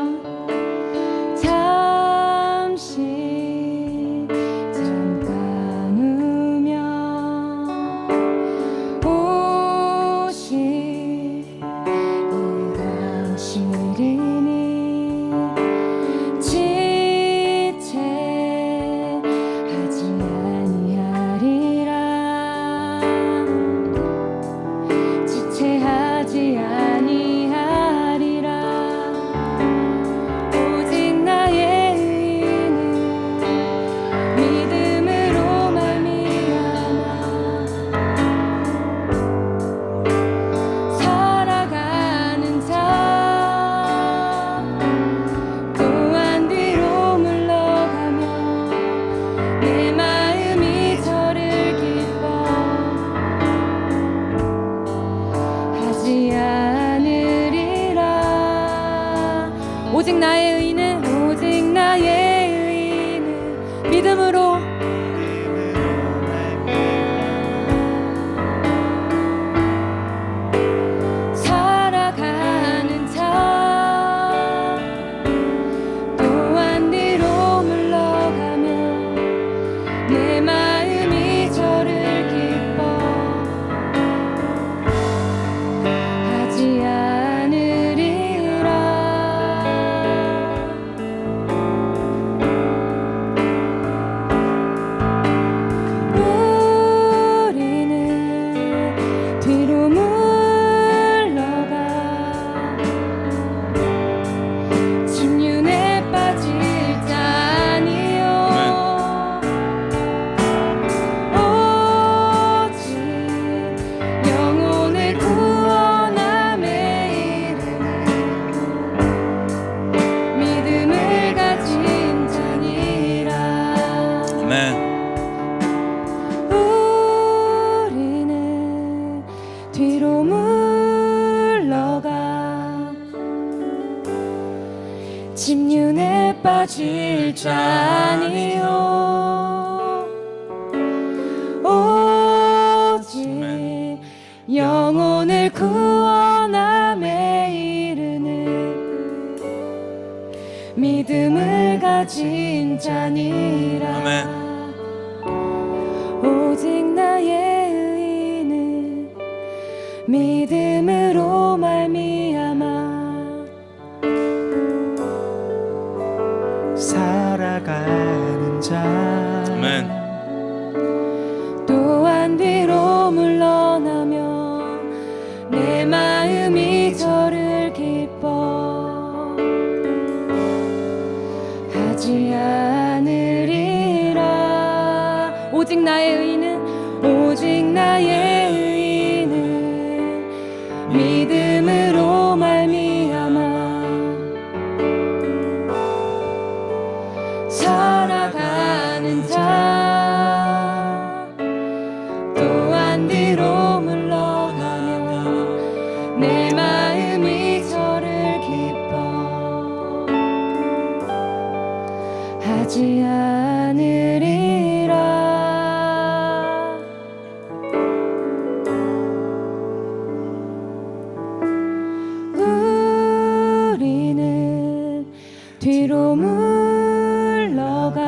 잠깐 우며 이가 오시리니 지체하지 아니하리라. 지체하지 아니하리라. 오직 나의 의인은 믿음으로 말미암아 살아가는 자, 또한 뒤로 물러가며 내 마음이 저를 기뻐하지 않으리라. 오직 나의 의인은 믿음으로 살아가는 자, 또한 뒤로 물러가며 내 마음이 저를 기뻐하지 않으리라. 우리는 뒤로 물러가 침륜에 빠질 자니요. 오직 영혼을 구원함에 이르는 믿음을 가진 자니라. 아멘. 우리는 뒤로 물러가 침륜에 빠질 자니요. 오직 영혼을 구원함에 이르는 믿음을 가진 자니라. 아멘. 오직 나의 의인은 믿음으로 말미암아 살아가는 자. 아멘. 또한 뒤로 물러나며 내 마음이 저를 기뻐하지 않으리라. 오직 나의 의인은 믿음으로 말미암아 살아가는 자, 또한 뒤로 물러가며 내 마음이 저를 기뻐하지 않으리라. 우리는 뒤로 물러가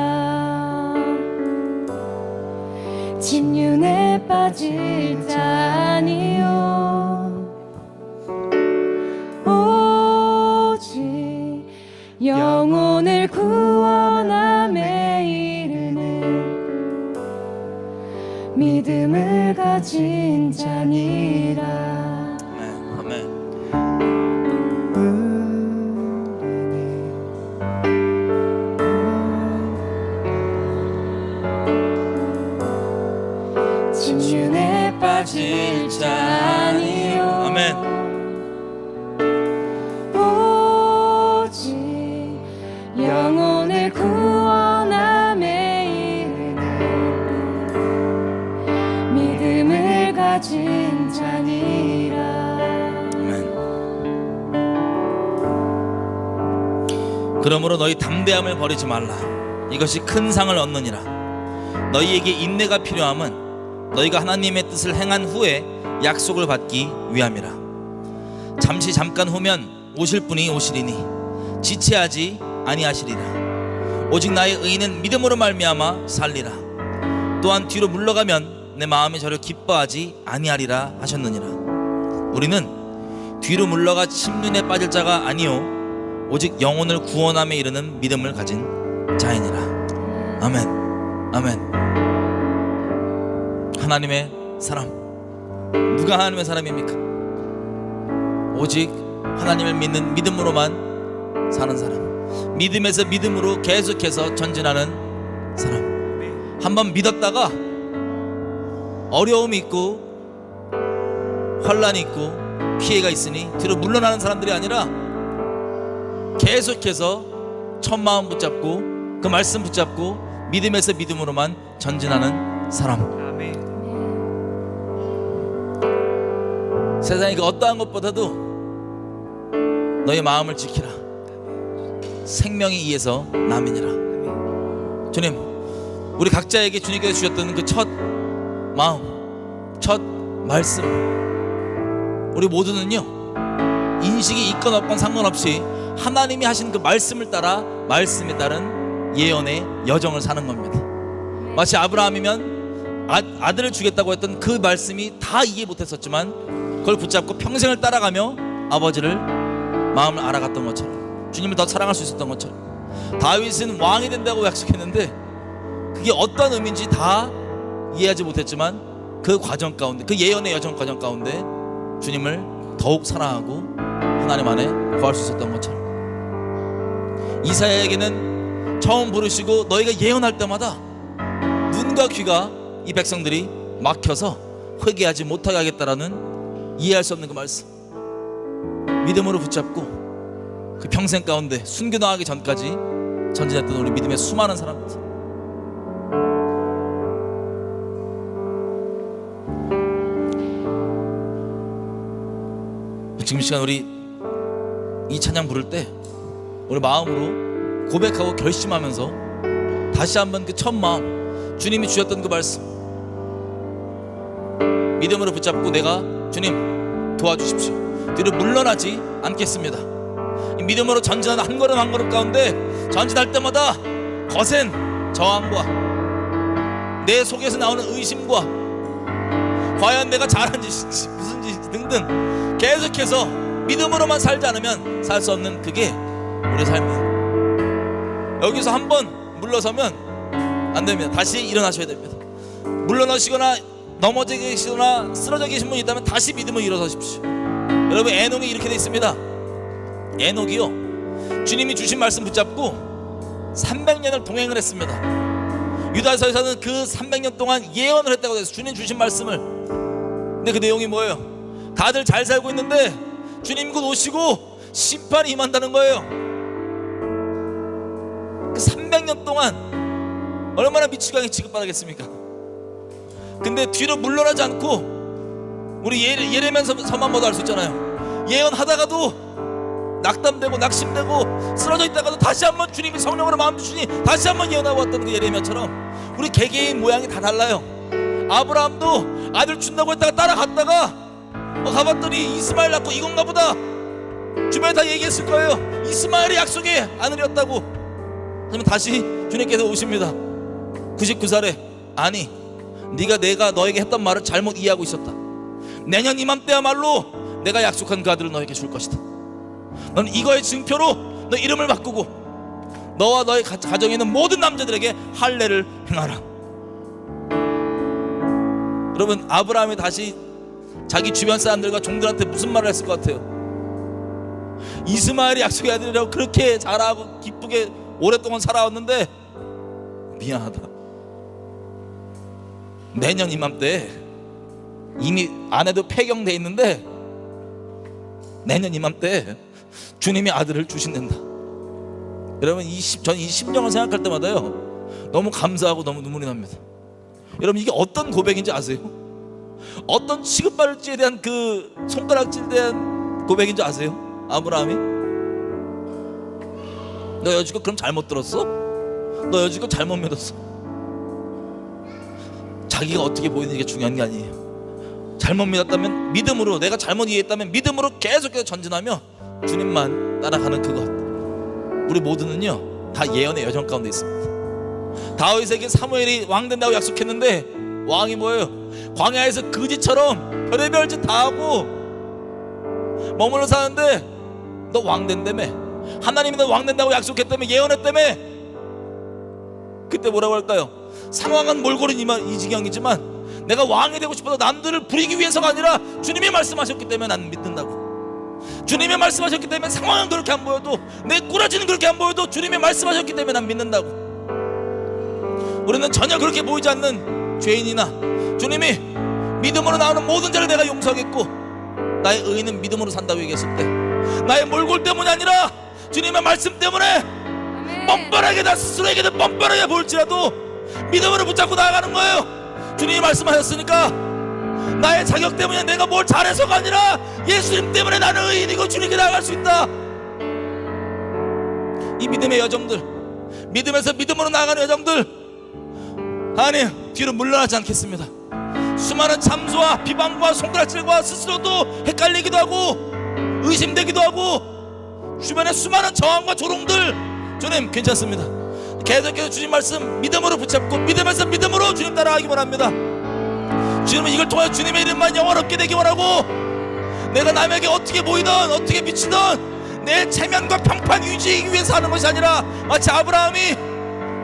침륜에 빠질 자니요. 오직 영혼 영혼을 구원함에 이르는 믿음을 가진 자니라. 아멘. 아멘. 진윤에 빠질 자 아니요. 아멘. 오직 영혼을 구원함에 이르는 믿음을 가진 자니라. 아멘. 그러므로 너희 담대함을 버리지 말라. 이것이 큰 상을 얻느니라. 너희에게 인내가 필요함은 너희가 하나님의 뜻을 행한 후에 약속을 받기 위함이라. 잠시 잠깐 후면 오실 분이 오시리니 지체하지 아니하시리라. 오직 나의 의인은 믿음으로 말미암아 살리라. 또한 뒤로 물러가면 내 마음이 저를 기뻐하지 아니하리라 하셨느니라. 우리는 뒤로 물러가 심륜에 빠질 자가 아니요 오직 영혼을 구원함에 이르는 믿음을 가진 자이니라. 아멘. 아멘. 하나님의 사람, 누가 하나님의 사람입니까? 오직 하나님을 믿는 믿음으로만 사는 사람, 믿음에서 믿음으로 계속해서 전진하는 사람. 한번 믿었다가 어려움이 있고 환란이 있고 피해가 있으니 뒤로 물러나는 사람들이 아니라 계속해서 첫 마음 붙잡고 그 말씀 붙잡고 믿음에서 믿음으로만 전진하는 사람. 세상에 그 어떠한 것보다도 너의 마음을 지키라. 생명이 이에서 남이니라. 주님, 우리 각자에게 주님께서 주셨던 그 첫 마음, 첫 말씀, 우리 모두는요 인식이 있건 없건 상관없이 하나님이 하신 그 말씀을 따라 말씀에 따른 예언의 여정을 사는 겁니다. 마치 아브라함이면 아들을 주겠다고 했던 그 말씀이 다 이해 못했었지만 그걸 붙잡고 평생을 따라가며 아버지를 마음을 알아갔던 것처럼 주님을 더 사랑할 수 있었던 것처럼 다윗은 왕이 된다고 약속했는데 그게 어떤 의미인지 다 이해하지 못했지만 그 과정 가운데, 그 예언의 여정 과정 가운데 주님을 더욱 사랑하고 하나님 안에 거할 수 있었던 것처럼 이사야에게는 처음 부르시고 너희가 예언할 때마다 눈과 귀가 이 백성들이 막혀서 회개하지 못하게 하겠다라는 이해할 수 없는 그 말씀 믿음으로 붙잡고 그 평생 가운데 순교당하기 전까지 전진했던 우리 믿음의 수많은 사람들. 지금 이 시간 우리 이 찬양 부를 때 우리 마음으로 고백하고 결심하면서 다시 한번 그 첫 마음 주님이 주셨던 그 말씀 믿음으로 붙잡고 내가 주님 도와주십시오. 뒤로 물러나지 않겠습니다. 이 믿음으로 전진하는 한 걸음 한 걸음 가운데 전진할 때마다 거센 저항과 내 속에서 나오는 의심과 과연 내가 잘한 짓인지 무슨 짓인지 등등 계속해서 믿음으로만 살지 않으면 살 수 없는 그게 우리의 삶이에요. 여기서 한번 물러서면 안 됩니다. 다시 일어나셔야 됩니다. 물러나시거나 넘어져 계시거나 쓰러져 계신 분이 있다면 다시 믿음을 일어서십시오. 여러분 에녹이 이렇게 돼 있습니다. 에녹이요 주님이 주신 말씀 붙잡고 300년을 동행을 했습니다. 유다서에서는 그 300년 동안 예언을 했다고 해서 주님 주신 말씀을. 근데 그 내용이 뭐예요? 다들 잘 살고 있는데 주님 곧 오시고 심판이 임한다는 거예요. 그 300년 동안 얼마나 미치광이 취급받았겠습니까? 근데 뒤로 물러나지 않고 우리 예레미야서만 봐도 알 수 있잖아요. 예언하다가도 낙담되고 낙심되고 쓰러져 있다가도 다시 한번 주님이 성령으로 마음 주시니 다시 한번 예언하고 왔던 그 예레미야처럼 우리 개개인 모양이 다 달라요. 아브라함도 아들 준다고 했다가 따라갔다가 가봤더니 이스마엘 낳고 이건가 보다. 주변에 다 얘기했을 거예요. 이스마엘이 약속의 아들이었다고. 그러면 다시 주님께서 오십니다. 99살에 아니 내가 너에게 했던 말을 잘못 이해하고 있었다. 내년 이맘때야말로 내가 약속한 그 아들을 너에게 줄 것이다. 넌 이거의 증표로 너 이름을 바꾸고 너와 너의 가정에 있는 모든 남자들에게 할례를 행하라. 여러분, 아브라함이 다시 자기 주변 사람들과 종들한테 무슨 말을 했을 것 같아요? 이스마엘이 약속의 아들이라고 그렇게 잘하고 기쁘게 오랫동안 살아왔는데 미안하다. 내년 이맘때 이미 아내도 폐경돼 있는데 내년 이맘때 주님이 아들을 주신단다. 여러분, 전 이 심정을 생각할 때마다요 너무 감사하고 너무 눈물이 납니다. 여러분, 이게 어떤 고백인지 아세요? 어떤 취급받을 지에 대한 그 손가락질에 대한 고백인지 아세요? 아브라함이 너 여지껏 그럼 잘못 들었어? 너 여지껏 잘못 믿었어? 자기가 어떻게 보이는 게 중요한 게 아니에요. 잘못 믿었다면 믿음으로, 내가 잘못 이해했다면 믿음으로 계속해서 전진하며 주님만 따라가는 그것. 우리 모두는요 다 예언의 여정 가운데 있습니다. 다윗에게 사무엘이 왕 된다고 약속했는데 왕이 뭐예요? 광야에서 거지처럼 별의별 짓 다 하고 머물러 사는데 너 왕 된다며, 하나님이 너 왕 된다고 약속했다며, 예언했다며. 그때 뭐라고 할까요? 상황은 몰골은 이 지경이지만 내가 왕이 되고 싶어서 남들을 부리기 위해서가 아니라 주님이 말씀하셨기 때문에 나는 믿는다고. 주님이 말씀하셨기 때문에 상황은 그렇게 안 보여도, 내 꾸러지는 그렇게 안 보여도 주님이 말씀하셨기 때문에 난 믿는다고. 우리는 전혀 그렇게 보이지 않는 죄인이나 주님이 믿음으로 나오는 모든 죄를 내가 용서하겠고 나의 의인은 믿음으로 산다고 얘기했을 때 나의 몰골 때문이 아니라 주님의 말씀 때문에 뻔뻔하게 나 스스로에게도 뻔뻔하게 보일지라도 믿음으로 붙잡고 나아가는 거예요. 주님이 말씀하셨으니까 나의 자격 때문에 내가 뭘 잘해서가 아니라 예수님 때문에 나는 의인이고 주님께 나아갈 수 있다. 이 믿음의 여정들, 믿음에서 믿음으로 나아가는 여정들, 아니 뒤로 물러나지 않겠습니다. 수많은 참소와 비방과 손가락질과 스스로도 헷갈리기도 하고 의심되기도 하고 주변에 수많은 저항과 조롱들, 주님 괜찮습니다. 계속해서 주님 말씀 믿음으로 붙잡고 믿음에서 믿음으로 주님 따라가기 원합니다. 주님은 이걸 통해 주님의 이름만 영원롭게 되기 원하고, 내가 남에게 어떻게 보이든 어떻게 비치든 내 체면과 평판 유지하기 위해서 하는 것이 아니라 마치 아브라함이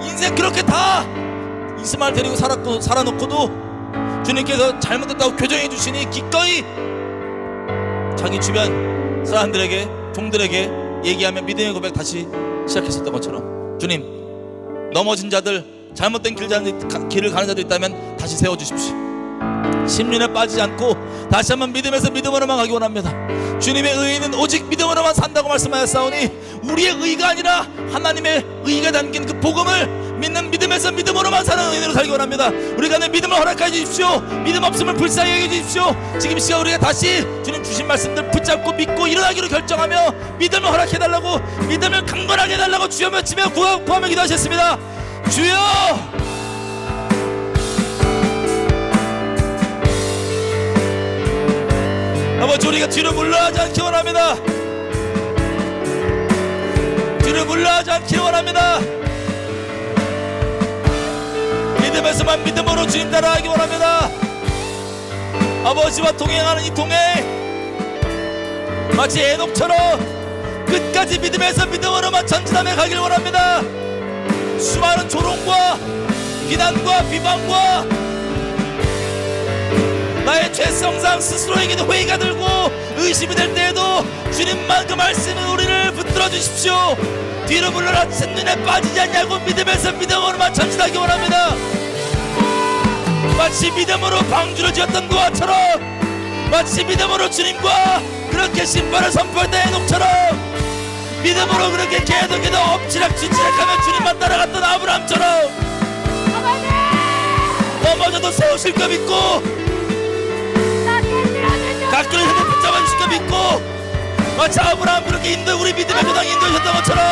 인생 그렇게 다 이스마엘 데리고 살아놓고도 주님께서 잘못했다고 교정해 주시니 기꺼이 자기 주변 사람들에게, 종들에게 얘기하며 믿음의 고백 다시 시작했었던 것처럼, 주님 넘어진 자들, 잘못된 길을 가는 자들 있다면 다시 세워주십시오. 심륜에 빠지지 않고 다시 한번 믿음에서 믿음으로만 가기 원합니다. 주님의 의인은 오직 믿음으로만 산다고 말씀하였사오니 우리의 의가 아니라 하나님의 의가 담긴 그 복음을 믿는 믿음에서 믿음으로만 사는 의인으로 살기 원합니다. 우리가 내 믿음을 허락해 주십시오. 믿음 없음을 불쌍히 여겨 주십시오. 지금 시간 우리가 다시 주님 주신 말씀들 붙잡고 믿고 일어나기로 결정하며 믿음을 허락해 달라고, 믿음을 강건하게 해달라고 주여 외치며 구하며 기도하셨습니다. 주여! 아버지, 우리가 뒤로 물러나지 않기 원합니다. 뒤로 물러나지 않기 원합니다. 믿음에서만 믿음으로 주님 따라가기 원합니다. 아버지와 동행하는 이 동행, 마치 에녹처럼 끝까지 믿음에서 믿음으로만 전진하며 가길 원합니다. 수많은 조롱과 비난과 비방과 나의 죄성상 스스로에게도 회의가 들고 의심이 될 때에도 주님만 그 말씀은 우리를 붙들어 주십시오. 뒤로 물러나 첫눈에 빠지지 않냐고 믿음에서 믿음으로만 전진하기 원합니다. 마치 믿음으로 방주를 지었던 노아처럼, 마치 믿음으로 주님과 그렇게 심판을 선포할 때 에녹처럼, 믿음으로 그렇게 계속해서 엎치락뒤치락하며 주님만 따라갔던 아브라함처럼 넘어져도 세우실 거 믿고 가끔은 핸드 붙잡아 주실 거 믿고, 마치 아브라함 그렇게 우리 믿음의 고당 인도하셨던 것처럼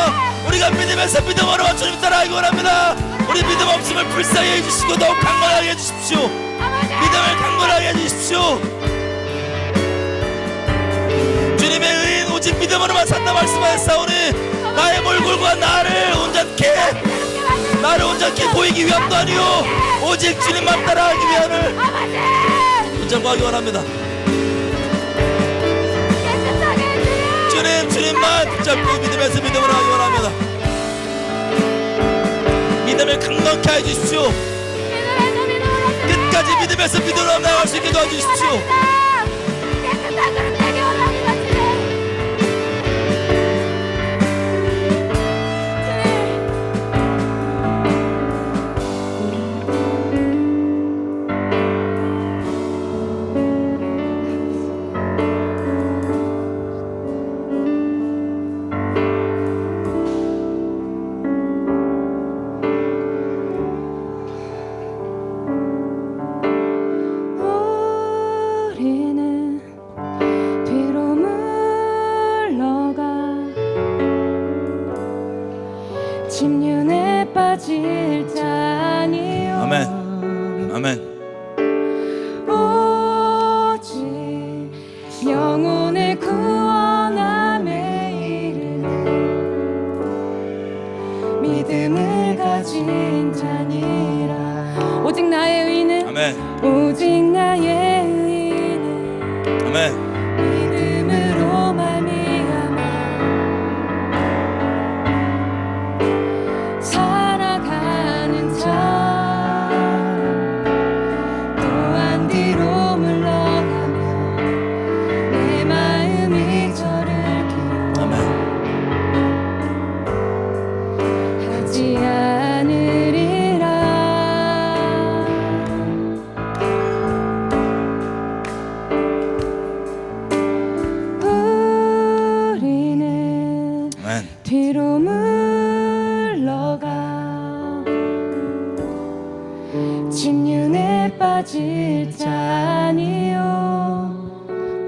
우리가 믿음에서 믿음으로 주님 따라가기 원합니다. 우리 믿음 없음을 불쌍히 해주시고 더욱 강건하게 해주십시오. 믿음을 강건하게 해주십시오. 주님의 의인 오직 믿음으로만 산다 말씀하셨사오니 나의 몰골과 나를 온전케 보이기 위함도 아니요 오직 주님만 따라가기 위함을 붙잡고 원합니다. 주님만 붙잡고 믿음에서 믿음으로 하기 원합니다. 믿음을 강력케 하여 주십시오. 끝까지 믿으면서 믿음으로 나아갈 수 있게 도와주십시오. 깨끗한 그릇 되게 원합니다. 우리는 뒤로 물러가 침륜에 빠질 자니요. 아멘. 아멘. 오직 영혼을 구원함에 이르는 믿음을 가진 자니라. 오직 나의 의는 아멘. 오직 나의 의는 아멘. 믿음으로 말미암아 살아가는 자. 또한 뒤로 물러가며 내 마음이 저를 아멘. 기억하지 않으리라. 우리는 아멘. 뒤로 물러가 침륜에 빠질 자니요.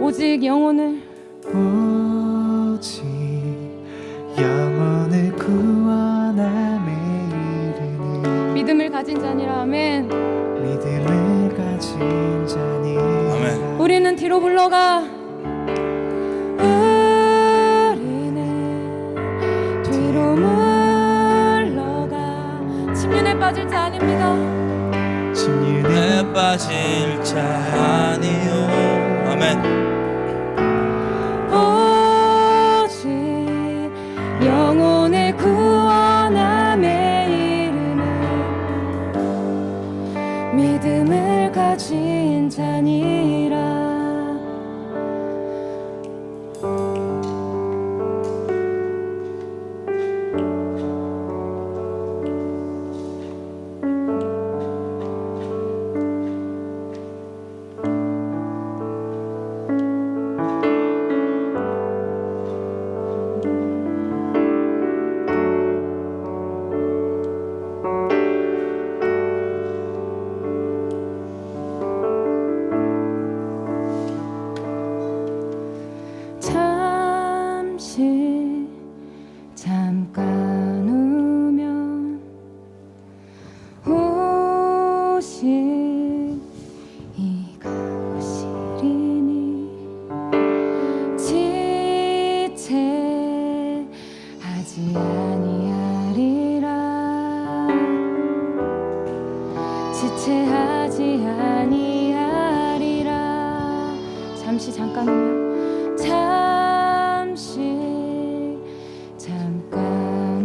오직 영혼을 오직 영혼을 구원함에 이르는 믿음을 가진 자니라. 아멘. 믿음을 가진 자니. 아멘. 우리는 뒤로 물러가 우리는 뒤로 물러가 침륜에 빠질 자 아닙니다. 침륜에 내 빠질 자 아니요. 아멘. 오직 영혼을 구원함에 이르는 믿음을 가진 자니라. 잠깐 우면 오시 이가고 시리니 지체하지 아니하리라. 지체하지 아니하리라. 잠시 잠깐 오면 잠깐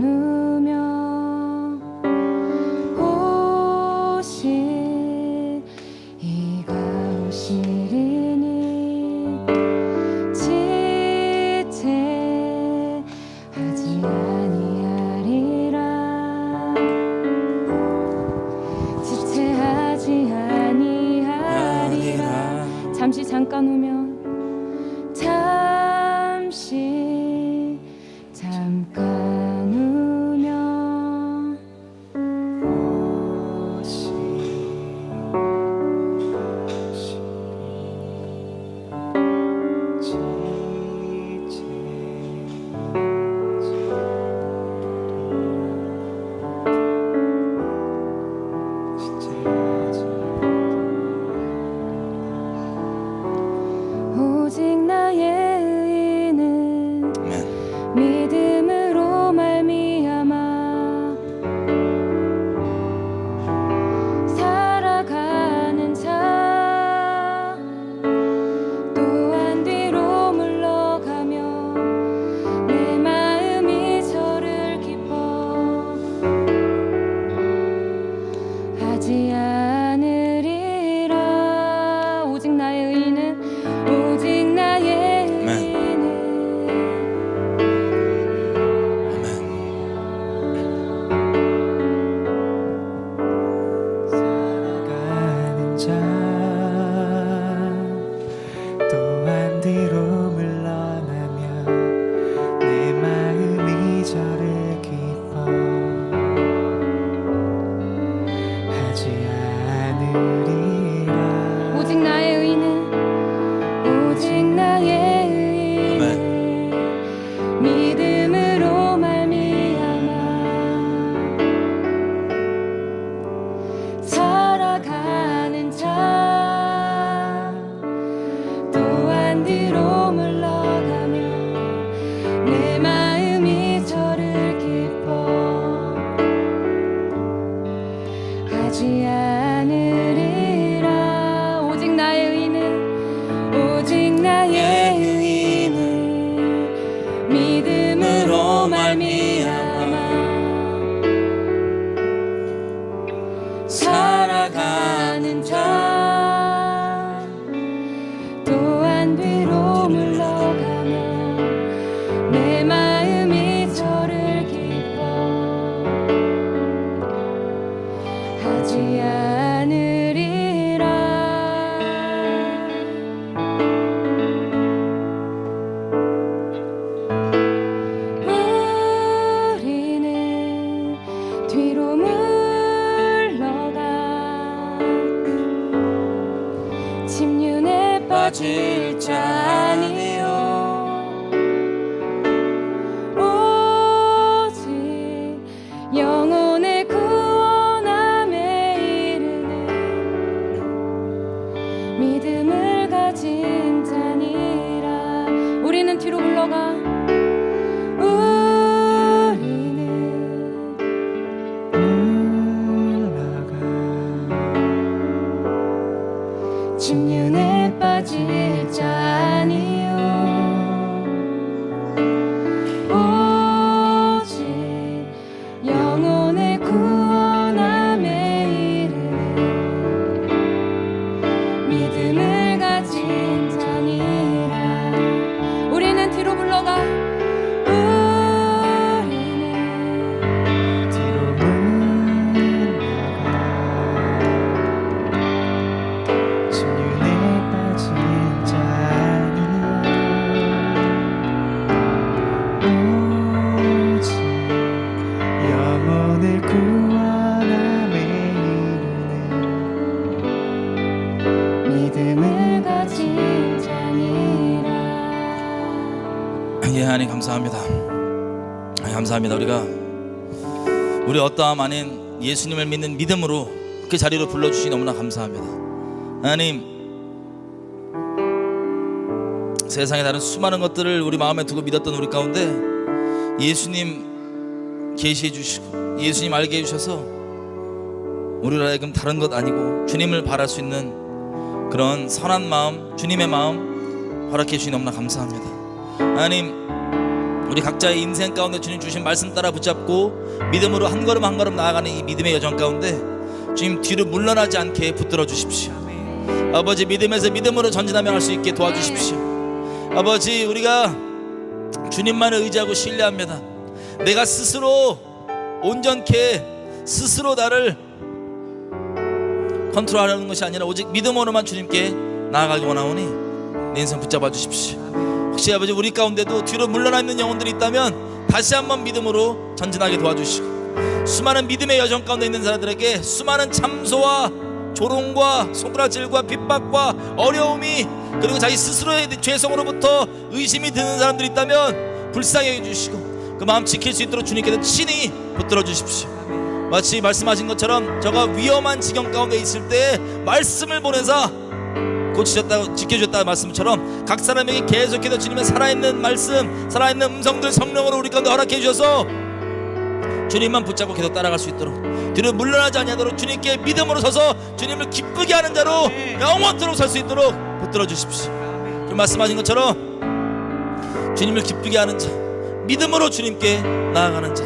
믿음으로 말미암아 살아가는 자 또한 뒤로 물러가며 내 마음이 저를 기뻐하지 않으리라. 오직 나의 의는 믿음으로 말미암아 살아가는 자 또한 뒤로 물러가며 내 마음이 저를 기뻐하지 않으리라. 우리는 뒤로 물러가 침륜에 빠질 자 아니요 오직 영혼의 구원함에 이르는 믿음을 가진 자니라. 우리는 뒤로 물러가 침륜에 빠질 자 아니요 오직 영혼의 구원함에 이르는 믿음을 가진 자니라. 우리는 뒤로 물러가 뒤로 물러가 침륜에 빠진 자 아니요 오직 영혼을 구원함에 이르는 믿음을 가진 자니라. 예, 하나님 감사합니다. 감사합니다. 우리 어떠함 아닌 예수님을 믿는 믿음으로 그 자리로 불러주시니 너무나 감사합니다. 하나님, 세상에 다른 수많은 것들을 우리 마음에 두고 믿었던 우리 가운데 예수님 계시해 주시고 예수님 알게 해주셔서 우리로 하여금 다른 것 아니고 주님을 바랄 수 있는 그런 선한 마음, 주님의 마음 허락해 주시니 너무나 감사합니다. 하나님, 우리 각자의 인생 가운데 주님 주신 말씀 따라 붙잡고 믿음으로 한 걸음 한 걸음 나아가는 이 믿음의 여정 가운데 주님 뒤로 물러나지 않게 붙들어 주십시오. 아버지, 믿음에서 믿음으로 전진하며 할 수 있게 도와주십시오. 아버지, 우리가 주님만을 의지하고 신뢰합니다. 내가 스스로 온전케 스스로 나를 컨트롤하려는 것이 아니라 오직 믿음으로만 주님께 나아가기 원하오니 내 인생 붙잡아 주십시오. 혹시 아버지 우리 가운데도 뒤로 물러나 있는 영혼들이 있다면 다시 한번 믿음으로 전진하게 도와주시고 수많은 믿음의 여정 가운데 있는 사람들에게 수많은 참소와 조롱과 손가락질과 핍박과 어려움이 그리고 자기 스스로의 죄성으로부터 의심이 드는 사람들이 있다면 불쌍히 해주시고 그 마음 지킬 수 있도록 주님께서 친히 붙들어 주십시오. 마치 말씀하신 것처럼 저가 위험한 지경 가운데 있을 때 말씀을 보내사 고치셨다고 지켜주셨다는 말씀처럼 각 사람에게 계속해서 주님의 살아있는 말씀, 살아있는 음성들 성령으로 우리 가운데 허락해 주셔서 주님만 붙잡고 계속 따라갈 수 있도록 뒤로 물러나지 아니하도록 주님께 믿음으로 서서 주님을 기쁘게 하는 자로 영원토록 설 수 있도록 붙들어 주십시오. 그 말씀하신 것처럼 주님을 기쁘게 하는 자, 믿음으로 주님께 나아가는 자,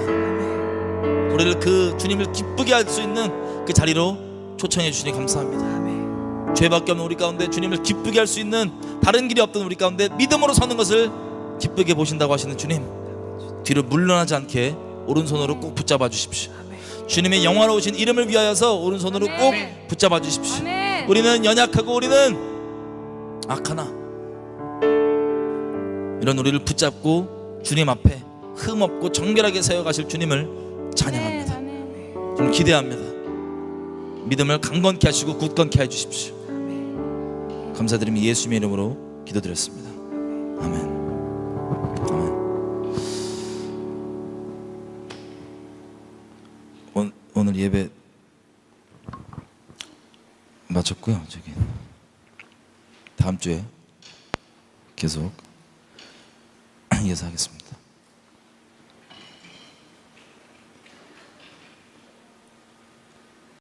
우리를 그 주님을 기쁘게 할 수 있는 그 자리로 초청해 주시니 감사합니다. 죄밖에 없는 우리 가운데 주님을 기쁘게 할 수 있는 다른 길이 없던 우리 가운데 믿음으로 서는 것을 기쁘게 보신다고 하시는 주님, 뒤로 물러나지 않게 오른손으로 꼭 붙잡아 주십시오. 주님의 영화로우신 이름을 위하여서 오른손으로 꼭 붙잡아 주십시오. 우리는 연약하고 우리는 악하나 이런 우리를 붙잡고 주님 앞에 흠없고 정결하게 세워가실 주님을 찬양합니다. 좀 기대합니다. 믿음을 강건케 하시고 굳건케 해주십시오. 감사드리며 예수님의 이름으로 기도드렸습니다. 아멘. 아멘. 마쳤고요. 저기 다음 주에 계속 이어서 하겠습니다.